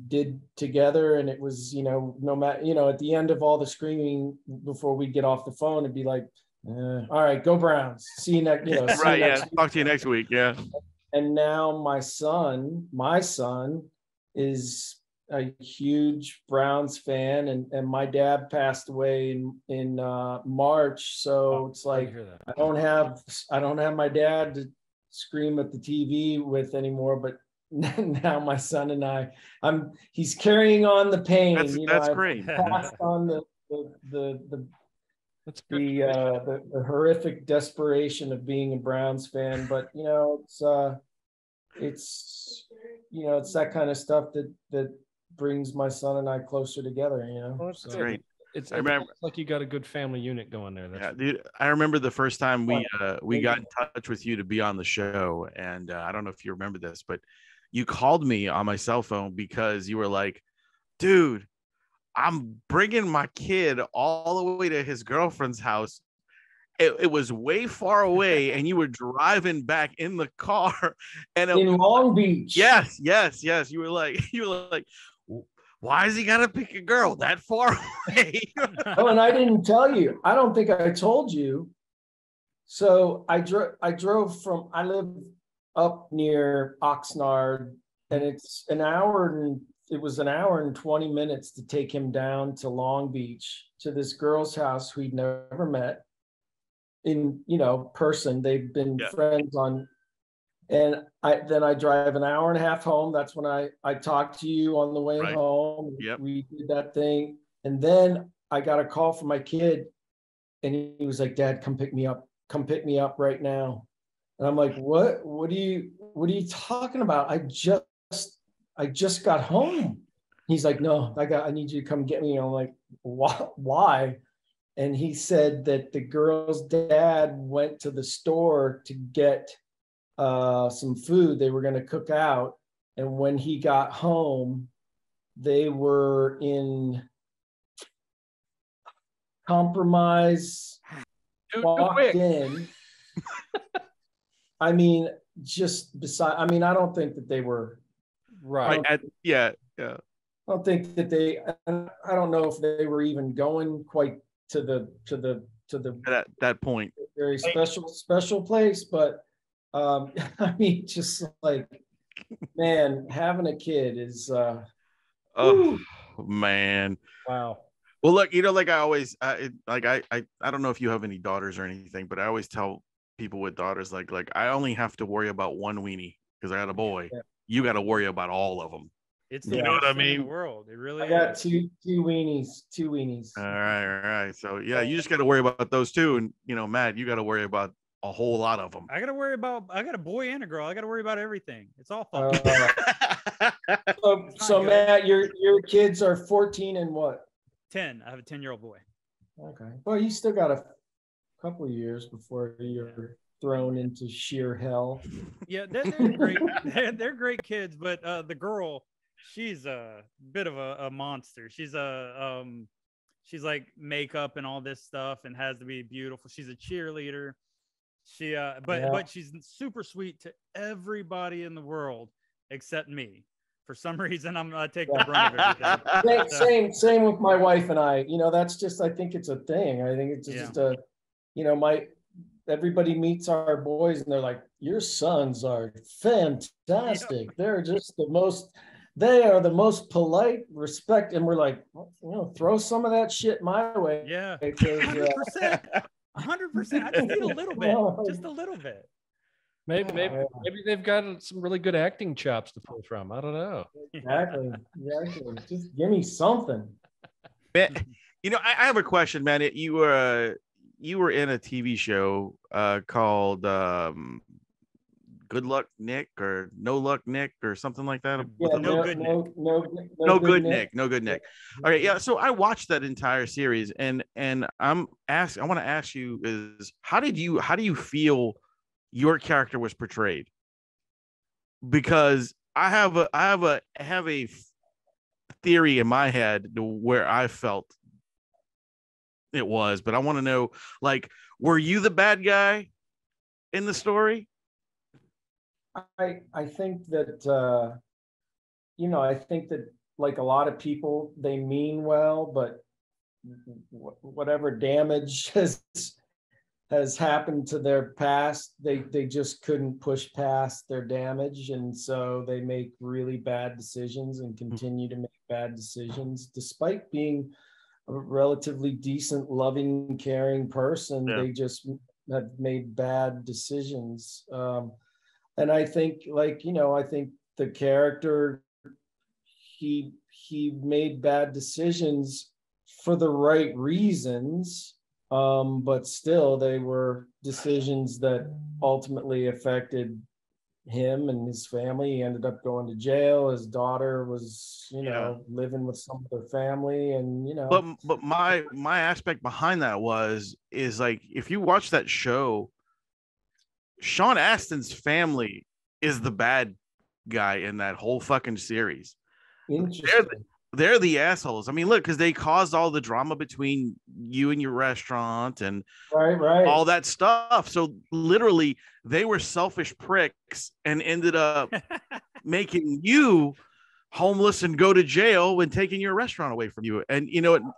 did together. And it was, you know, no matter, you know, at the end of all the screaming before we'd get off the phone, it'd be like, all right, go Browns. See you next, you know, right. Yeah. Talk to you next week. Yeah. And now my son is a huge Browns fan, and my dad passed away in March, so it's like I don't have my dad to scream at the TV with anymore. But now my son and he's carrying on the pain. That's great. Passed on the horrific desperation of being a Browns fan, but you know, it's, it's that kind of stuff that brings my son and I closer together, Well, that's So, great. It's like you got a good family unit going there. Yeah, dude. I remember the first time we got in touch with you to be on the show, and I don't know if you remember this, but you called me on my cell phone because you were like, dude, I'm bringing my kid all the way to his girlfriend's house. It was way far away, and you were driving back in the car, and in Long Beach. Yes. You were like, why has he got to pick a girl that far away? Oh, and I didn't tell you. I don't think I told you. So I drove from. I live up near Oxnard, and it was an hour and 20 minutes to take him down to Long Beach to this girl's house we'd never met in person. They've been friends on, and I drive an hour and a half home. That's when I talked to you on the way home. Yep. We did that thing, and then I got a call from my kid, and he was like, "Dad, come pick me up right now." And I'm like, what are you talking about? I just got home. He's like, no, I need you to come get me. And I'm like, why? And he said that the girl's dad went to the store to get some food they were going to cook out. And when he got home, they were in compromise, walked in. I mean, I don't think that they were right. I don't think that I don't know if they were even going quite to that point. Very special place, but I mean, just like, man, having a kid is oh man. Wow. Well, look, like I always I don't know if you have any daughters or anything, but I always tell people with daughters like I only have to worry about one weenie because I got a boy. Yeah. You got to worry about all of them. It's the best thing in the world. It really I got two weenies. All right. So yeah, you just got to worry about those two, and Matt, you got to worry about a whole lot of them. I got a boy and a girl. I got to worry about everything. It's all fun. So Matt, your kids are 14 and what? 10. I have a 10-year-old boy. Okay. Well, you still got a couple of years before you're thrown into sheer hell. Yeah, they're great. They're great kids, but the girl, she's a bit of a monster. She's like makeup and all this stuff and has to be beautiful. She's a cheerleader. But she's super sweet to everybody in the world except me. For some reason, I take the brunt of everything. Same with my wife and I. That's just, I think it's a thing. I think it's just everybody meets our boys and they're like, your sons are fantastic. They're just they are the most polite, respect. And we're like, throw some of that shit my way. Yeah, 100%. 100%. I just need a little bit, just a little bit. Maybe they've got some really good acting chops to pull from. I don't know. Exactly. Just give me something. I have a question, man. You were in a TV show called Good Luck Nick or No Luck Nick or something like that. Yeah, No Good Nick. Okay, yeah. So I watched that entire series, and I want to ask you is how do you feel your character was portrayed? Because I have a theory in my head to where I felt it was, but I want to know, like, were you the bad guy in the story? I think that I think that, like a lot of people, they mean well, but whatever damage has happened to their past, they just couldn't push past their damage, and so they make really bad decisions and continue to make bad decisions despite being a relatively decent, loving, caring person. They just have made bad decisions. And I think, I think the character, he made bad decisions for the right reasons, but still they were decisions that ultimately affected him and his family. He ended up going to jail. His daughter was, living with some of their family, and But my aspect behind that is like, if you watch that show, Sean Astin's family is the bad guy in that whole fucking series. They're the assholes. I mean, look, because they caused all the drama between you and your restaurant and right, all that stuff. So literally, they were selfish pricks and ended up making you homeless and go to jail when taking your restaurant away from you. And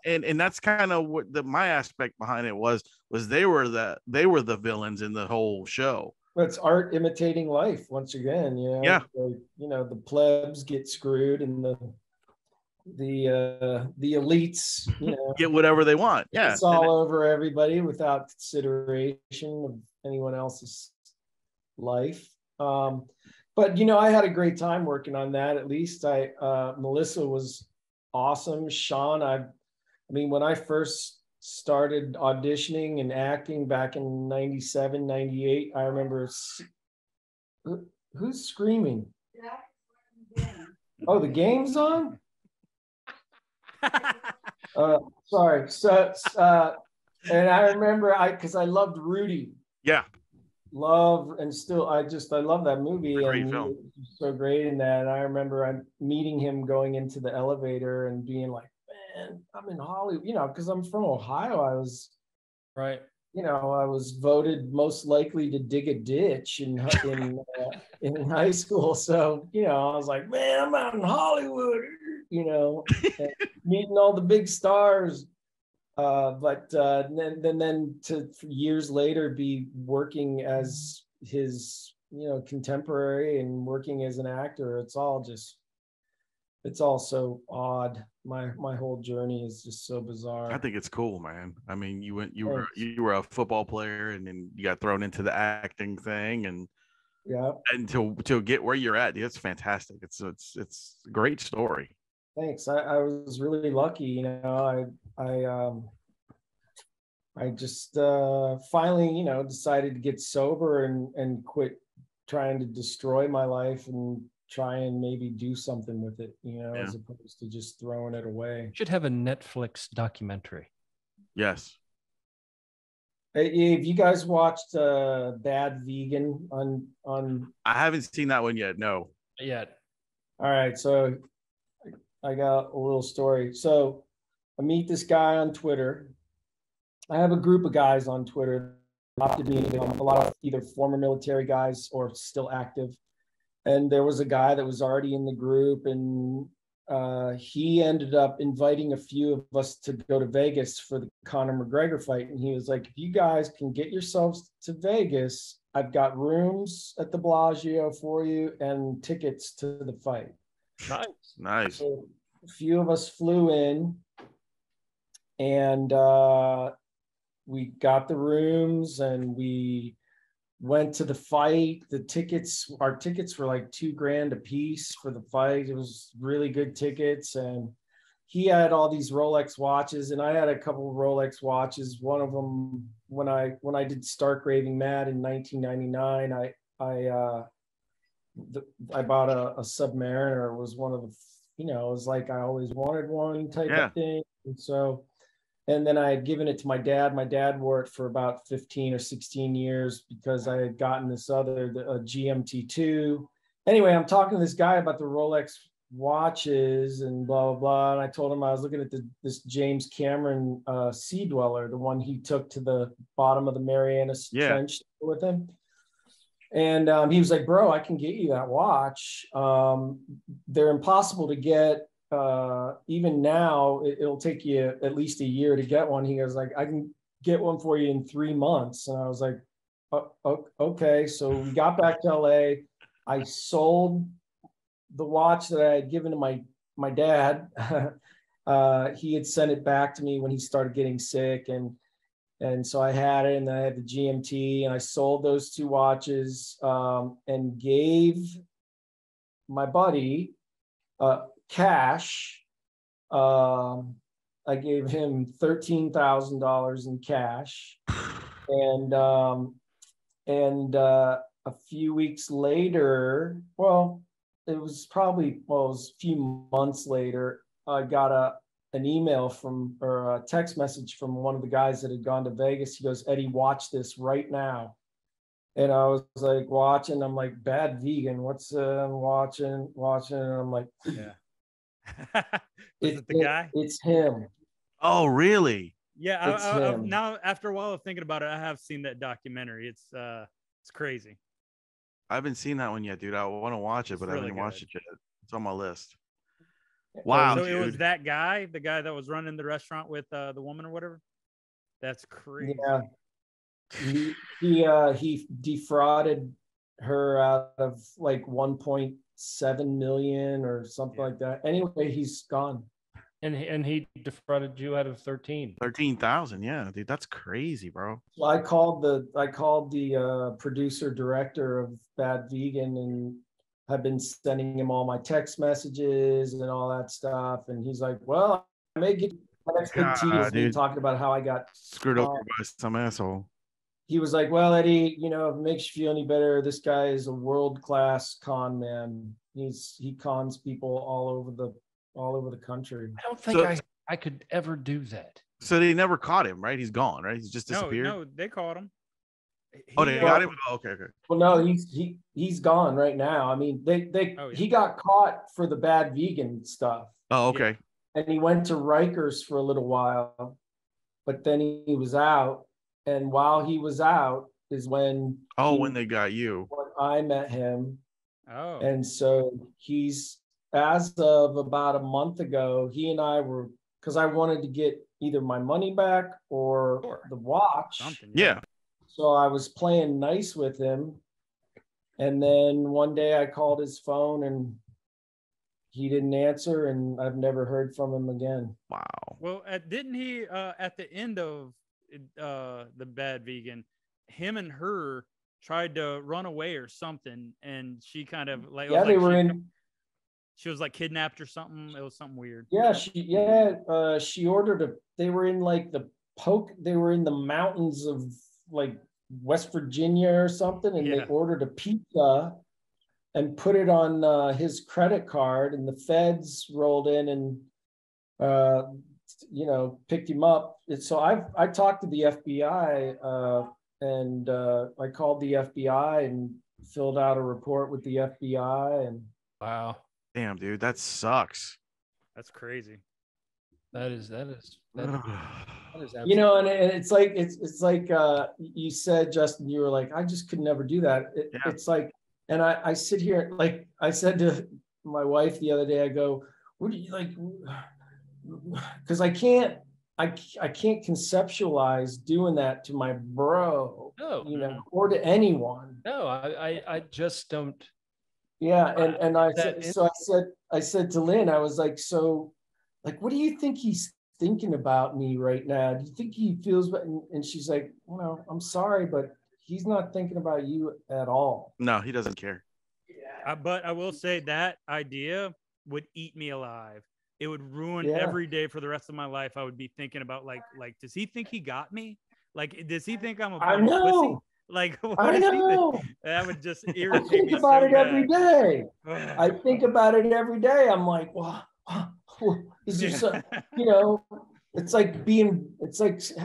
and that's kind of what my aspect behind it was they were the villains in the whole show. It's art imitating life once again. Yeah. The plebs get screwed and the elites, get whatever they want. Yeah, it's all over everybody without consideration of anyone else's life. But I had a great time working on that. At least Melissa was awesome. Sean, I mean, when I first started auditioning and acting back in 97, 98, I remember who's screaming? Oh, the game's on? Sorry. So, and I remember because I loved Rudy. Yeah. I love that movie. Great film. He was so great in that. And I remember I'm meeting him going into the elevator and being like, man, I'm in Hollywood, because I'm from Ohio. I was right. I was voted most likely to dig a ditch in high school. So, I was like, man, I'm out in Hollywood, meeting all the big stars. But then to years later be working as his, contemporary and working as an actor. It's all so odd. My whole journey is just so bizarre. I think it's cool, man. I mean, you were a football player, and then you got thrown into the acting thing, and to get where you're at, it's fantastic. It's a great story. Thanks. I was really lucky. I just finally, decided to get sober and quit trying to destroy my life and try and maybe do something with it, as opposed to just throwing it away. You should have a Netflix documentary. Yes. Have you guys watched Bad Vegan on? I haven't seen that one yet. No. Not yet. All right. So I got a little story. So I meet this guy on Twitter. I have a group of guys on Twitter, a lot of either former military guys or still active. And there was a guy that was already in the group, and he ended up inviting a few of us to go to Vegas for the Conor McGregor fight. And he was like, if you guys can get yourselves to Vegas, I've got rooms at the Bellagio for you and tickets to the fight. Nice. So a few of us flew in, and we got the rooms and we went to the fight. Our tickets were like $2,000 a piece for the fight. It was really good tickets. And he had all these Rolex watches, and I had a couple of Rolex watches. One of them, when I did Stark Raving Mad in 1999, I bought a Submariner. It was one of the, it was like I always wanted one type of thing. And then I had given it to my dad. My dad wore it for about 15 or 16 years because I had gotten this other, a GMT2. Anyway, I'm talking to this guy about the Rolex watches and blah, blah, blah. And I told him I was looking at this James Cameron Sea Dweller, the one he took to the bottom of the Mariana Trench with him. And he was like, bro, I can get you that watch. They're impossible to get. Even now, it'll take you at least a year to get one. He goes like, I can get one for you in 3 months. And I was like, okay. So we got back to LA. I sold the watch that I had given to my dad. He had sent it back to me when he started getting sick. And so I had it, and I had the GMT, and I sold those two watches and gave my buddy cash. I gave him $13,000 in cash, and a a few weeks later, well, it was a few months later, I got an email or a text message from one of the guys that had gone to Vegas. He goes, Eddie, watch this right now. And I was like watching, I'm like, Bad Vegan, what's I'm watching, and I'm like, yeah. Is it the guy? It's him. Oh, really? Yeah, It's him. now after a while of thinking about it, I have seen that documentary. It's crazy. I haven't seen that one yet, dude. I want to watch it, but I really haven't watched it yet. It's on my list. Wow, So dude. it was that guy, the guy that was running the restaurant with the woman or whatever. That's crazy. Yeah, he defrauded her out of like 1.7 million or something like that. Anyway, he's gone. And he defrauded you out of 13,000. Yeah, dude, that's crazy, bro. So I called the producer director of Bad Vegan, and I've been sending him all my text messages and all that stuff. And he's like, well, I may get my next big tea is me talking about how I got screwed over by some asshole. He was like, well, Eddie, if it makes you feel any better, this guy is a world-class con man. He cons people all over the country. I don't think I could ever do that. So they never caught him, right? He's gone, right? He's just disappeared. No, they caught him. They got him. Oh, okay. Well, no, he's gone right now. I mean, he got caught for the Bad Vegan stuff. Oh, okay. And he went to Rikers for a little while, but then he was out. And while he was out is when when they got you. When I met him. Oh. And so as of about a month ago, he and I were, because I wanted to get either my money back or the watch. Yeah. So I was playing nice with him. And then one day I called his phone and he didn't answer, and I've never heard from him again. Wow. Well, didn't he at the end of the Bad Vegan, him and her tried to run away or something, and she kind of like she was like kidnapped or something. It was something weird. Yeah, she ordered they were in like they were in the mountains of like West Virginia or something, and they ordered a pizza and put it on his credit card, and the feds rolled in and picked him up. So I talked to the FBI and I called the FBI and filled out a report with the FBI. And wow, damn, dude, that sucks. That's crazy. That is and it's like you said, Justin, you were like, I just could never do that. It's like, and I sit here, like I said to my wife the other day, I go, what do you like? Because I can't conceptualize doing that to my bro, or to anyone. No, I just don't. Yeah, and I said to Lynn, I was like, so, like, what do you think he's thinking about me right now? Do you think he feels? And she's like, well, I'm sorry, but he's not thinking about you at all. No, he doesn't care. But I will say that idea would eat me alive. It would ruin every day for the rest of my life. I would be thinking about like, does he think he got me? Like, does he think I'm a pussy? Like, I know. That would just irritate me. I think about it every day. I think about it every day. I'm like, well, is there some, it's like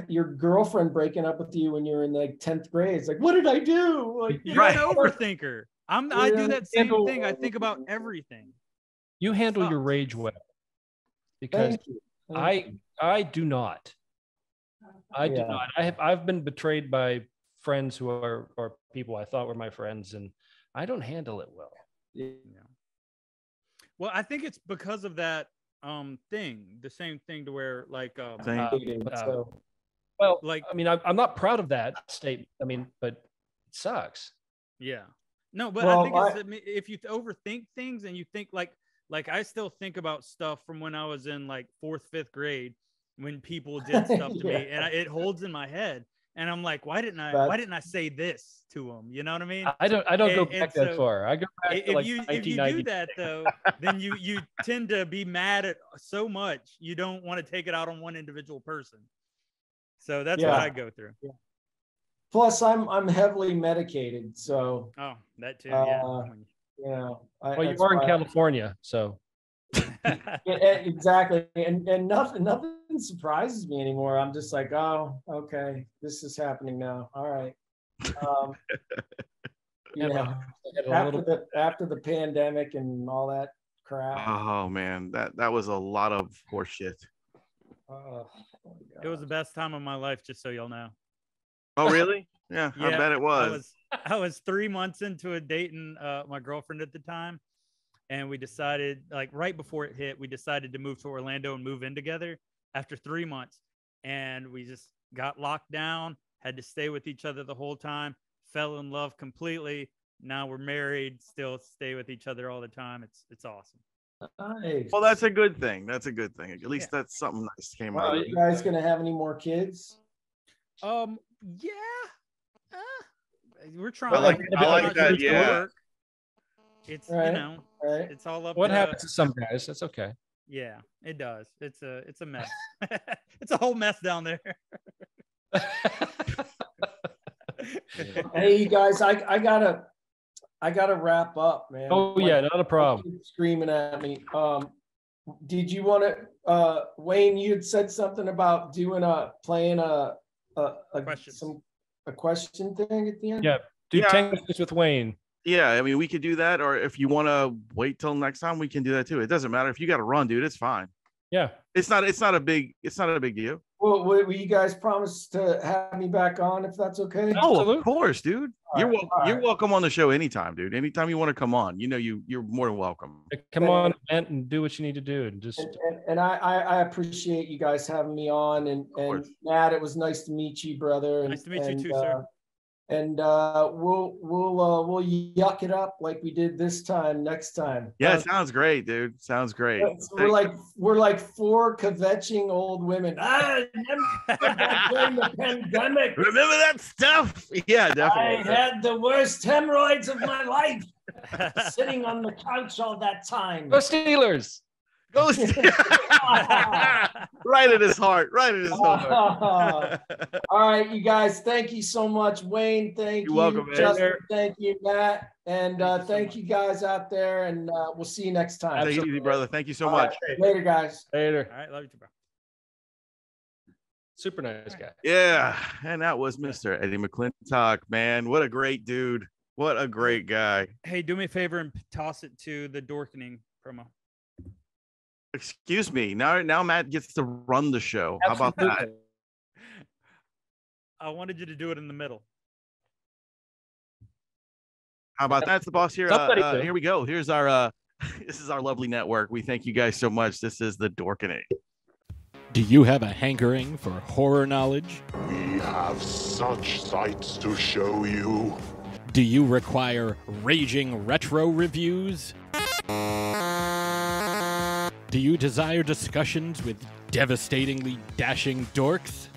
your girlfriend breaking up with you when you're in like 10th grade. It's like, what did I do? Like, you're an overthinker. I do that same thing. I think about everything. You handle your rage well, because I do not. I do not. I've been betrayed by friends who are people I thought were my friends, and I don't handle it well. Yeah. Well, I think it's because of that thing, the same thing to where like well, like, I mean, I'm not proud of that statement. I mean, but it sucks. Yeah. No, but I think if you overthink things and you think like I still think about stuff from when I was in like 4th, 5th grade when people did stuff to me, and it holds in my head. And I'm like, why didn't I say this to them? You know what I mean? I don't go back that far. I go back to like if you do that though, then you tend to be mad at so much you don't want to take it out on one individual person. So that's what I go through. plus I'm heavily medicated, so. Oh, that too. Yeah. You know, Well, you are in California, so. Exactly, and nothing surprises me anymore. I'm just like, oh, okay, this is happening now. All right. You know, after the pandemic and all that crap. Oh man, that was a lot of horse shit. It was the best time of my life, just so y'all know. Oh really? Yeah, I bet it was. I was 3 months into dating my girlfriend at the time, and we decided, like right before it hit, we decided to move to Orlando and move in together after 3 months, and we just got locked down, had to stay with each other the whole time, fell in love completely. Now we're married, still stay with each other all the time. It's awesome. Nice. Well, that's a good thing. That's a good thing. At least that's something nice came out. Are you guys gonna have any more kids? Yeah. We're trying. I like that. Yeah. It's right, you know, right. it's all up. What happens to some guys? That's okay. Yeah, it does. It's a mess. It's a whole mess down there. Hey, you guys, I gotta wrap up, man. Oh yeah, not a problem. Screaming at me. Did you want to, Wayne? You had said something about playing a question thing at the end. Yeah, do 10 minutes with Wayne. Yeah, I mean, we could do that, or if you want to wait till next time, we can do that too. It doesn't matter if you got to run, dude. It's fine. Yeah, it's not a big deal. Well, will you guys promise to have me back on if that's okay? Oh, of course, dude. You're right. welcome on the show anytime, dude. Anytime you want to come on, you're more than welcome. Come on, vent and do what you need to do, and just. And I appreciate you guys having me on, and Matt, it was nice to meet you, brother. Nice to meet you too, sir. And we'll yuck it up like we did this time next time. Yeah, sounds great, dude. Sounds great. We're like four kvetching old women. During the pandemic. Remember that stuff? Yeah, definitely. I had the worst hemorrhoids of my life, sitting on the couch all that time. Go Steelers! Go Steelers! Right in his heart. Right in his heart. All right, you guys. Thank you so much, Wayne. Thank you, welcome, man. Justin. Thank you, Matt. And thank you guys out there. And we'll see you next time. Take it easy, brother. Thank you so much. Right, later, guys. Later. All right, love you too, bro. Super nice guy. Yeah, and that was Mr. Eddie McClintock, man. What a great dude. What a great guy. Hey, do me a favor and toss it to the Dorkening promo. Excuse me. Now Matt gets to run the show. How about that? I wanted you to do it in the middle. How about that's the boss here? Here we go. Here's our this is our lovely network. We thank you guys so much. This is the Dorkening. Do you have a hankering for horror knowledge? We have such sights to show you. Do you require raging retro reviews? Do you desire discussions with devastatingly dashing dorks?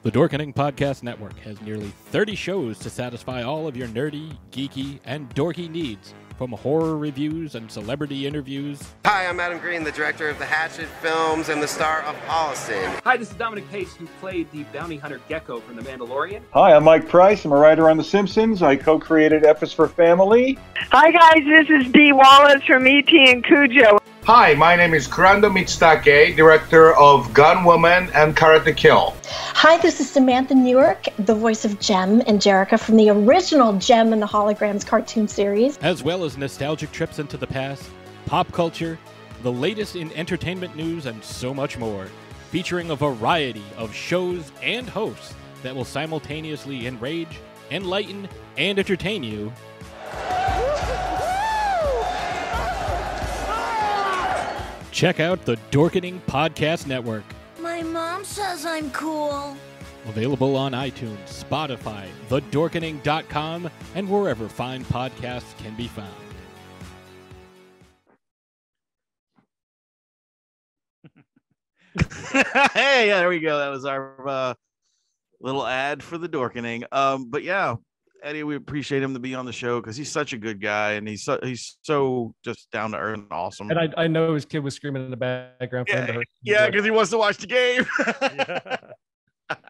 The Dorkening Podcast Network has nearly 30 shows to satisfy all of your nerdy, geeky, and dorky needs, from horror reviews and celebrity interviews. Hi, I'm Adam Green, the director of the Hatchet films and the star of Holliston. Hi, this is Dominic Pace, who played the bounty hunter Gecko from The Mandalorian. Hi, I'm Mike Price. I'm a writer on The Simpsons. I co-created F is for Family. Hi, guys. This is Dee Wallace from E.T. and Cujo. Hi, my name is Kurando Mitsutake, director of Gun Woman and Karate Kill. Hi, this is Samantha Newark, the voice of Jem and Jerrica from the original Jem and the Holograms cartoon series. As well as nostalgic trips into the past, pop culture, the latest in entertainment news, and so much more. Featuring a variety of shows and hosts that will simultaneously enrage, enlighten, and entertain you. Check out the Dorkening Podcast Network. My mom says I'm cool. Available on iTunes, Spotify, thedorkening.com, and wherever fine podcasts can be found. Hey, yeah, there we go. That was our little ad for the Dorkening. But yeah, Eddie, we appreciate him to be on the show because he's such a good guy and he's so just down to earth and awesome. And I know his kid was screaming in the background for him to hurt. Yeah, because he wants to watch the game.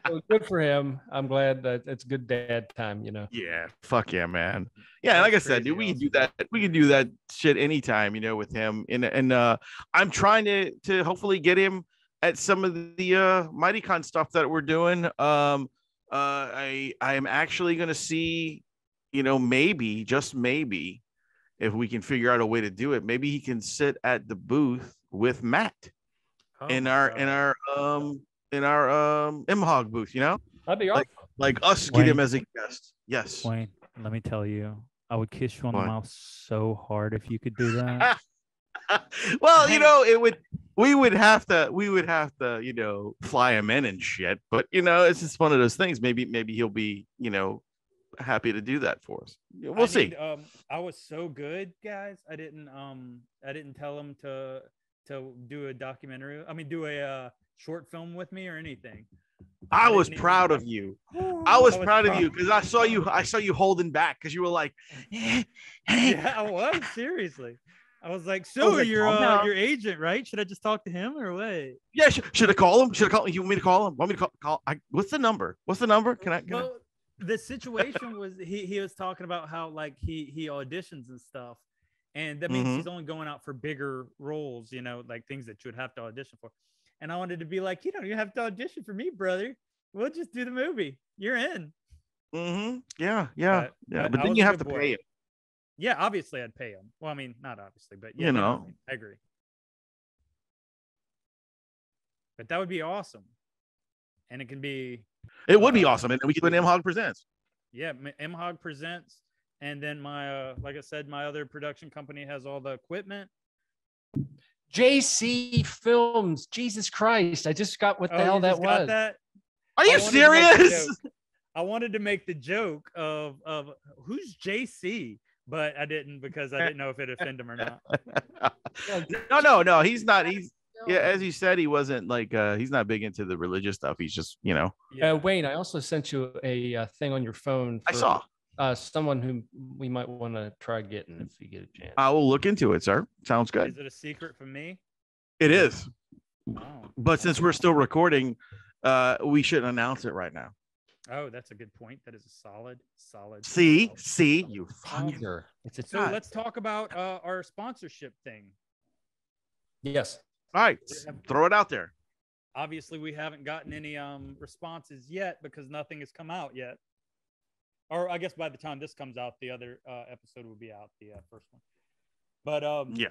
So good for him. I'm glad that it's good dad time, you know. Yeah, fuck yeah, man. Yeah, like I said, dude, we can do that. We can do that shit anytime, you know, with him. And I'm trying to hopefully get him at some of the MightyCon stuff that we're doing. I am actually going to see, you know, maybe, just maybe, if we can figure out a way to do it, maybe he can sit at the booth with Matt in our MHOG booth, you know? That'd be awesome. Like us get him as a guest. Yes. Wayne, let me tell you, I would kiss you on the mouth so hard if you could do that. Well, you know, we would have to, you know, fly him in and shit. But you know, it's just one of those things. Maybe he'll be, you know, happy to do that for us. We'll see. I was so good, guys. I didn't tell him to do a documentary. I mean, do a short film with me or anything. I was proud of you. I was proud of you because I saw you holding back because you were like, yeah, I was, seriously. I was like, so you're your agent, right? Should I just talk to him or what? Yeah, should I call him? Should I call him? You want me to call him? Want me to call? What's the number? Can I? The situation was he was talking about how like he auditions and stuff, and that means he's only going out for bigger roles, you know, like things that you would have to audition for. And I wanted to be like, you don't even have to audition for me, brother. We'll just do the movie. You're in. Yeah. But then you have to pay him. Yeah, obviously I'd pay him. Well, I mean, not obviously, but yeah, you know, I agree. But that would be awesome. And it can be. It would be awesome. And we can do an MHOG Presents. Yeah, MHOG Presents. And then my, like I said, my other production company has all the equipment. JC Films. Jesus Christ. I just got what the hell that was. That? Are you serious? I wanted to make the joke of who's JC, but I didn't because I didn't know if it offended him or not. No. He's not. Yeah, as you said, he wasn't like he's not big into the religious stuff. He's just, you know. Wayne, I also sent you a thing on your phone. I saw someone who we might want to try getting if you get a chance. I will look into it, sir. Sounds good. Is it a secret from me? It is. Oh. But since we're still recording, we shouldn't announce it right now. Oh, that's a good point. That is a solid. See, you fucker. So let's talk about our sponsorship thing. Yes. All right, throw it out there. Obviously, we haven't gotten any responses yet because nothing has come out yet. Or I guess by the time this comes out, the other episode will be out, the first one. But yeah,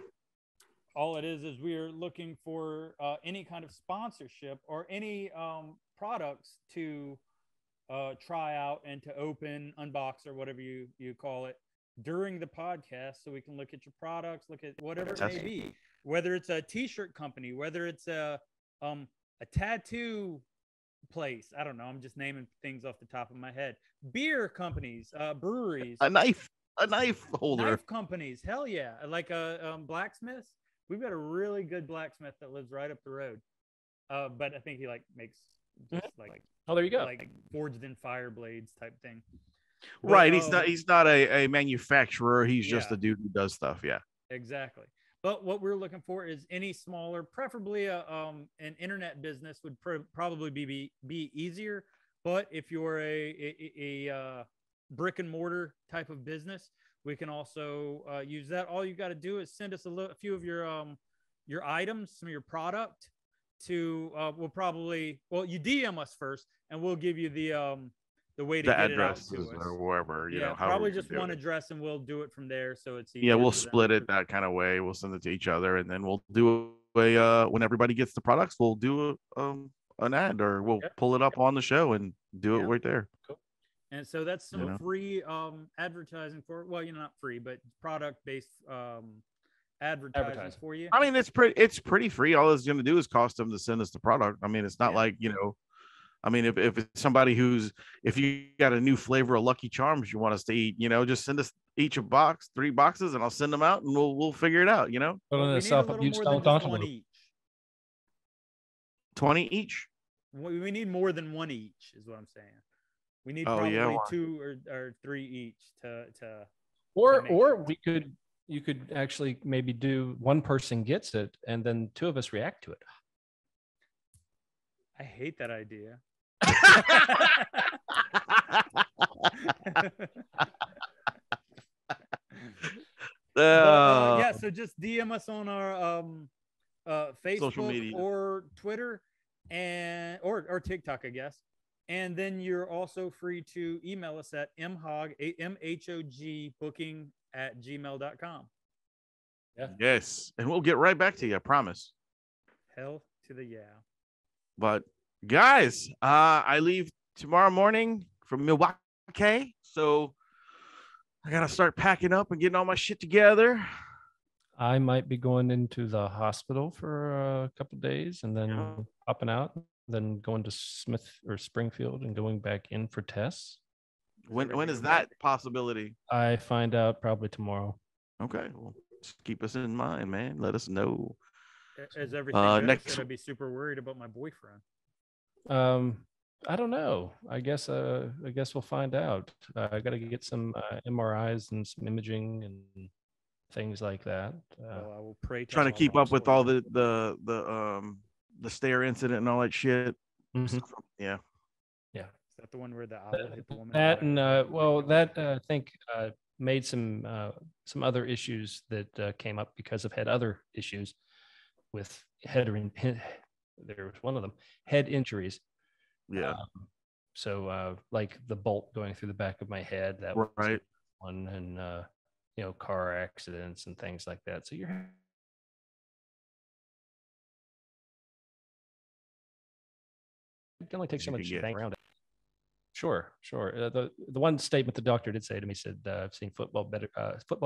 all it is we are looking for any kind of sponsorship or any products to try out and to open, unbox, or whatever you call it during the podcast, so we can look at your products, look at whatever it may be, whether it's a t-shirt company, whether it's a tattoo place. I don't know. I'm just naming things off the top of my head. Beer companies, breweries, a knife holder, knife companies. Hell yeah. Like blacksmiths. We've got a really good blacksmith that lives right up the road. But I think he makes just there you go, like forged in fire blades type thing. But, right. He's not a manufacturer. He's just a dude who does stuff. Yeah, exactly. But what we're looking for is any smaller, preferably an internet business would probably be easier. But if you're a brick and mortar type of business, we can also use that. All you got to do is send us a few of your items, some of your product. You DM us first, and we'll give you the way to get it out to us, or wherever, you know, probably just one address, and we'll do it from there. So it's easier. Yeah, we'll split it that kind of way. We'll send it to each other, and then we'll do when everybody gets the products, we'll do an ad, or we'll pull it up on the show and do it right there. Cool. And so that's some free advertising for, well, not free, but product based advertising for you. I mean, it's pretty free. All it's going to do is cost them to send us the product. I mean, it's not like, I mean, if it's somebody if you got a new flavor of Lucky Charms you want us to eat, just send us each a box, 3 boxes, and I'll send them out, and we'll figure it out. $20 20 each. We need more than one each, is what I'm saying. We need probably 2 or 3 each to Or you could actually maybe do one person gets it and then 2 of us react to it. I hate that idea. Yeah, so just DM us on our Facebook Social media. or Twitter and or TikTok, I guess. And then you're also free to email us at MHOG booking@gmail.com. Yeah. Yes, and we'll get right back to you, I promise. Hell to the yeah. But guys, I leave tomorrow morning from Milwaukee, so I gotta start packing up and getting all my shit together. I might be going into the hospital for a couple of days and then popping out, then going to Smith or Springfield and going back in for tests. When is that possibility? I find out probably tomorrow. Okay, well, just keep us in mind, man. Let us know. As everything goes, I'd be super worried about my boyfriend. I don't know. I guess we'll find out. I got to get some MRIs and some imaging and things like that. Well, I will pray. Trying to keep up with all the stair incident and all that shit. Mm-hmm. Yeah. Is that the one where the owl hit the woman? That and I think made some other issues that came up because I've had other issues with there was one of them, head injuries. Yeah. So like the bolt going through the back of my head, that was right. one, and car accidents and things like that. So you're it can only take so much to hang around it. Sure. The one statement the doctor did say to me said, "I've seen football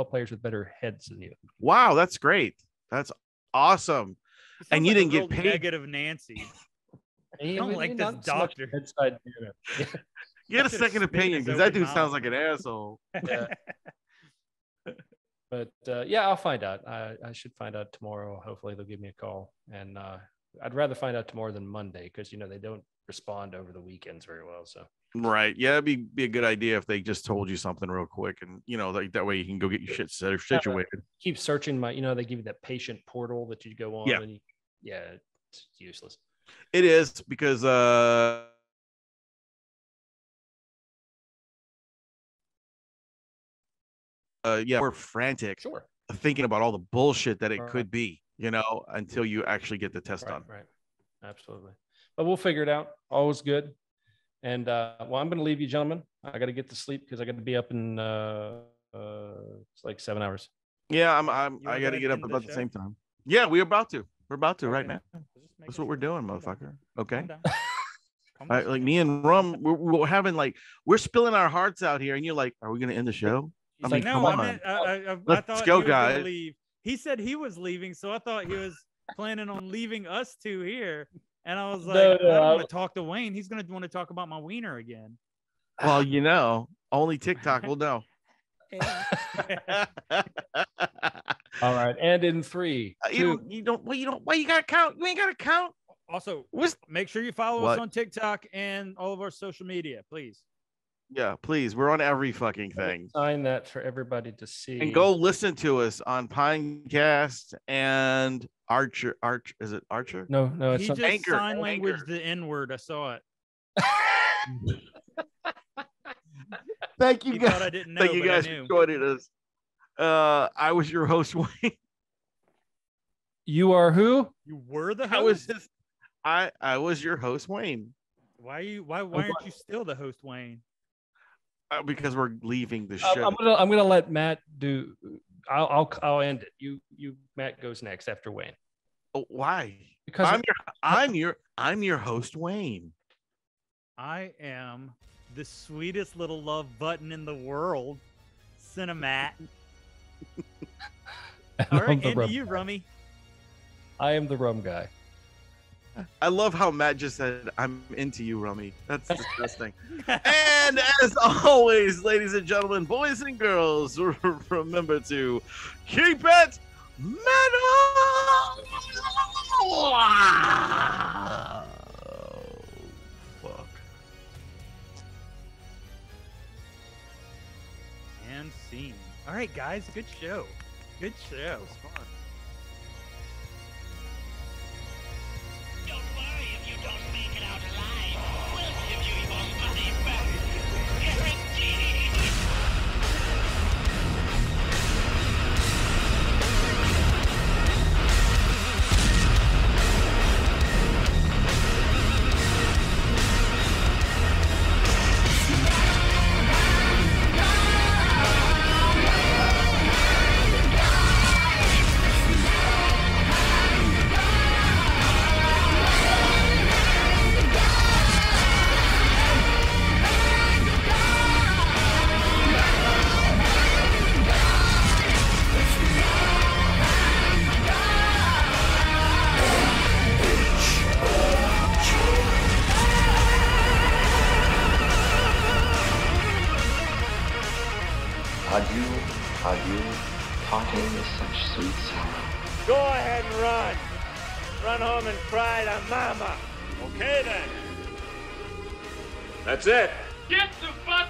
players with better heads than you." Wow, that's great. That's awesome. And you didn't get paid. Negative Nancy. I don't like this doctor. Get a second opinion because that dude sounds like an asshole. Yeah. But I'll find out. I should find out tomorrow. Hopefully they'll give me a call, and I'd rather find out tomorrow than Monday because they don't respond over the weekends very well. So right, yeah, it'd be a good idea if they just told you something real quick, and like that way you can go get your shit situated. Keep searching they give you that patient portal that you go on. Yeah, and it's useless. It is because we're frantic thinking about all the bullshit that it could be, until you actually get the test done. Right. Absolutely. But we'll figure it out. Always good. And I'm going to leave you, gentlemen. I got to get to sleep because I got to be up in it's like 7 hours. Yeah, I got to get up about the same time. Yeah, we're about to right now. That's what we're doing, motherfucker. Okay. Like me and Rum, we're having we're spilling our hearts out here, and you're like, "Are we going to end the show?" Come on. Let's go, guys. Leave. He said he was leaving, so I thought he was planning on leaving us two here. And I was like, I don't want to talk to Wayne. He's going to want to talk about my wiener again. Well, only TikTok will know. All right, and in 3, 2. Why you gotta count? You ain't gotta count. Also, make sure you follow us on TikTok and all of our social media, please. Yeah, please. We're on every fucking thing. Sign that for everybody to see. And go listen to us on Pinecast and Archer. Is it Archer? No, it's he just Anchor. sign language the N-word. I saw it. Thank you guys. I didn't know, Thank you guys for joining us. I was your host, Wayne. You are who? You were the host. I was your host, Wayne. Why aren't you still the host, Wayne? Because we're leaving the show. I'm gonna let Matt do. I'll end it. You Matt goes next after Wayne. Oh, why? Because I'm your host, Wayne. I am the sweetest little love button in the world, Cinemat. All right, into you, Rummy. I am the rum guy. I love how Matt just said, "I'm into you, Rummy." That's disgusting. And as always, ladies and gentlemen, boys and girls, remember to keep it metal. Fuck. unseen. All right, guys, good show. Good show. It was fun. Don't worry if you don't make it out alive. We'll give you your money back. Guaranteed. Adieu, parting with such sweet sorrow. Go ahead and run. Run home and cry to mama. Okay then. That's it. Get the fuck